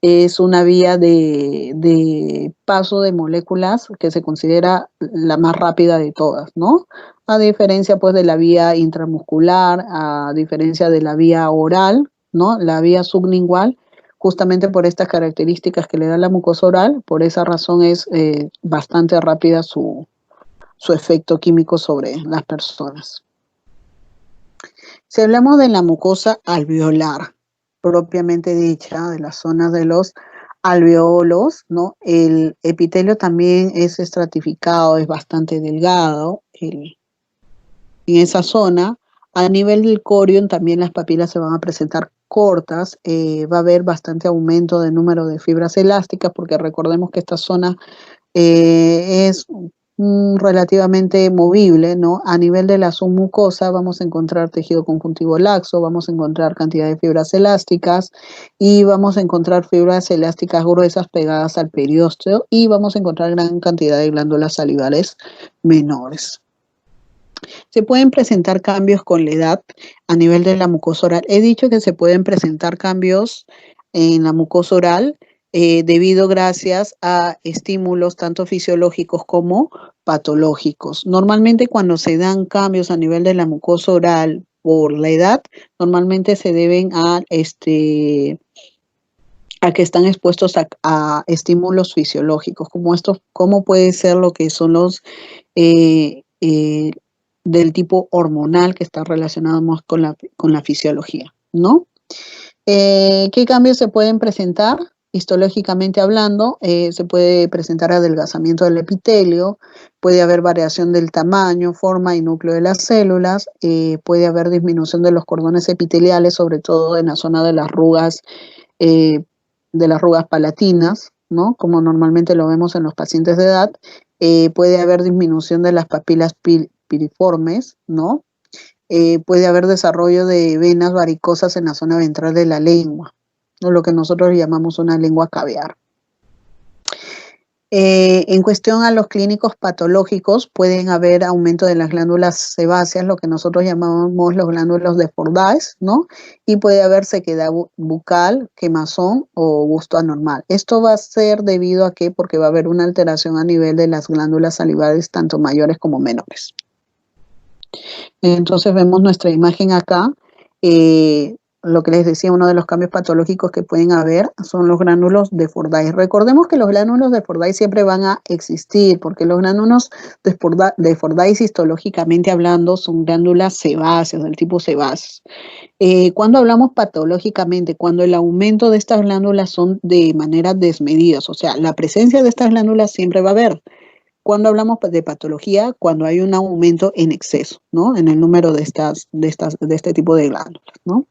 es una vía de paso de moléculas que se considera la más rápida de todas, ¿no? A diferencia pues de la vía intramuscular, a diferencia de la vía oral, ¿no? La vía sublingual, justamente por estas características que le da la mucosa oral, por esa razón es bastante rápida su efecto químico sobre las personas. Si hablamos de la mucosa alveolar, propiamente dicha, de las zonas de los alveolos, ¿no? El epitelio también es estratificado, es bastante delgado en esa zona. A nivel del corion también las papilas se van a presentar cortas, va a haber bastante aumento de número de fibras elásticas porque recordemos que esta zona es relativamente movible, ¿no? A nivel de la submucosa vamos a encontrar tejido conjuntivo laxo, vamos a encontrar cantidad de fibras elásticas y vamos a encontrar fibras elásticas gruesas pegadas al periósteo y vamos a encontrar gran cantidad de glándulas salivales menores. Se pueden presentar cambios con la edad a nivel de la mucosa oral. He dicho que se pueden presentar cambios en la mucosa oral debido gracias a estímulos tanto fisiológicos como patológicos. Normalmente cuando se dan cambios a nivel de la mucosa oral por la edad, normalmente se deben a a que están expuestos a estímulos fisiológicos, como estos, como puede ser lo que son los eh, eh, del tipo hormonal que está relacionado más con la fisiología, ¿no? ¿Qué cambios se pueden presentar? Histológicamente hablando, se puede presentar adelgazamiento del epitelio, puede haber variación del tamaño, forma y núcleo de las células, puede haber disminución de los cordones epiteliales, sobre todo en la zona eh, de las arrugas palatinas, ¿no? Como normalmente lo vemos en los pacientes de edad. Puede haber disminución de las papilas piriformes, ¿no? Puede haber desarrollo de venas varicosas en la zona ventral de la lengua, o lo que nosotros llamamos una lengua caviar. En cuestión a los clínicos patológicos, pueden haber aumento de las glándulas sebáceas, lo que nosotros llamamos los glándulos de Fordyce, ¿no? Y puede haber sequedad bucal, quemazón o gusto anormal. Esto va a ser debido a qué? Porque va a haber una alteración a nivel de las glándulas salivales, tanto mayores como menores. Entonces vemos nuestra imagen acá. Lo que les decía, uno de los cambios patológicos que pueden haber son los gránulos de Fordyce. Recordemos que los gránulos de Fordyce siempre van a existir, porque los gránulos de Fordyce histológicamente hablando son glándulas sebáceas, del tipo sebáceas. Cuando hablamos patológicamente, cuando el aumento de estas glándulas son de manera desmedida, o sea, la presencia de estas glándulas siempre va a haber. Cuando hablamos de patología, cuando hay un aumento en exceso, ¿no? En el número de este tipo de glándulas, ¿no?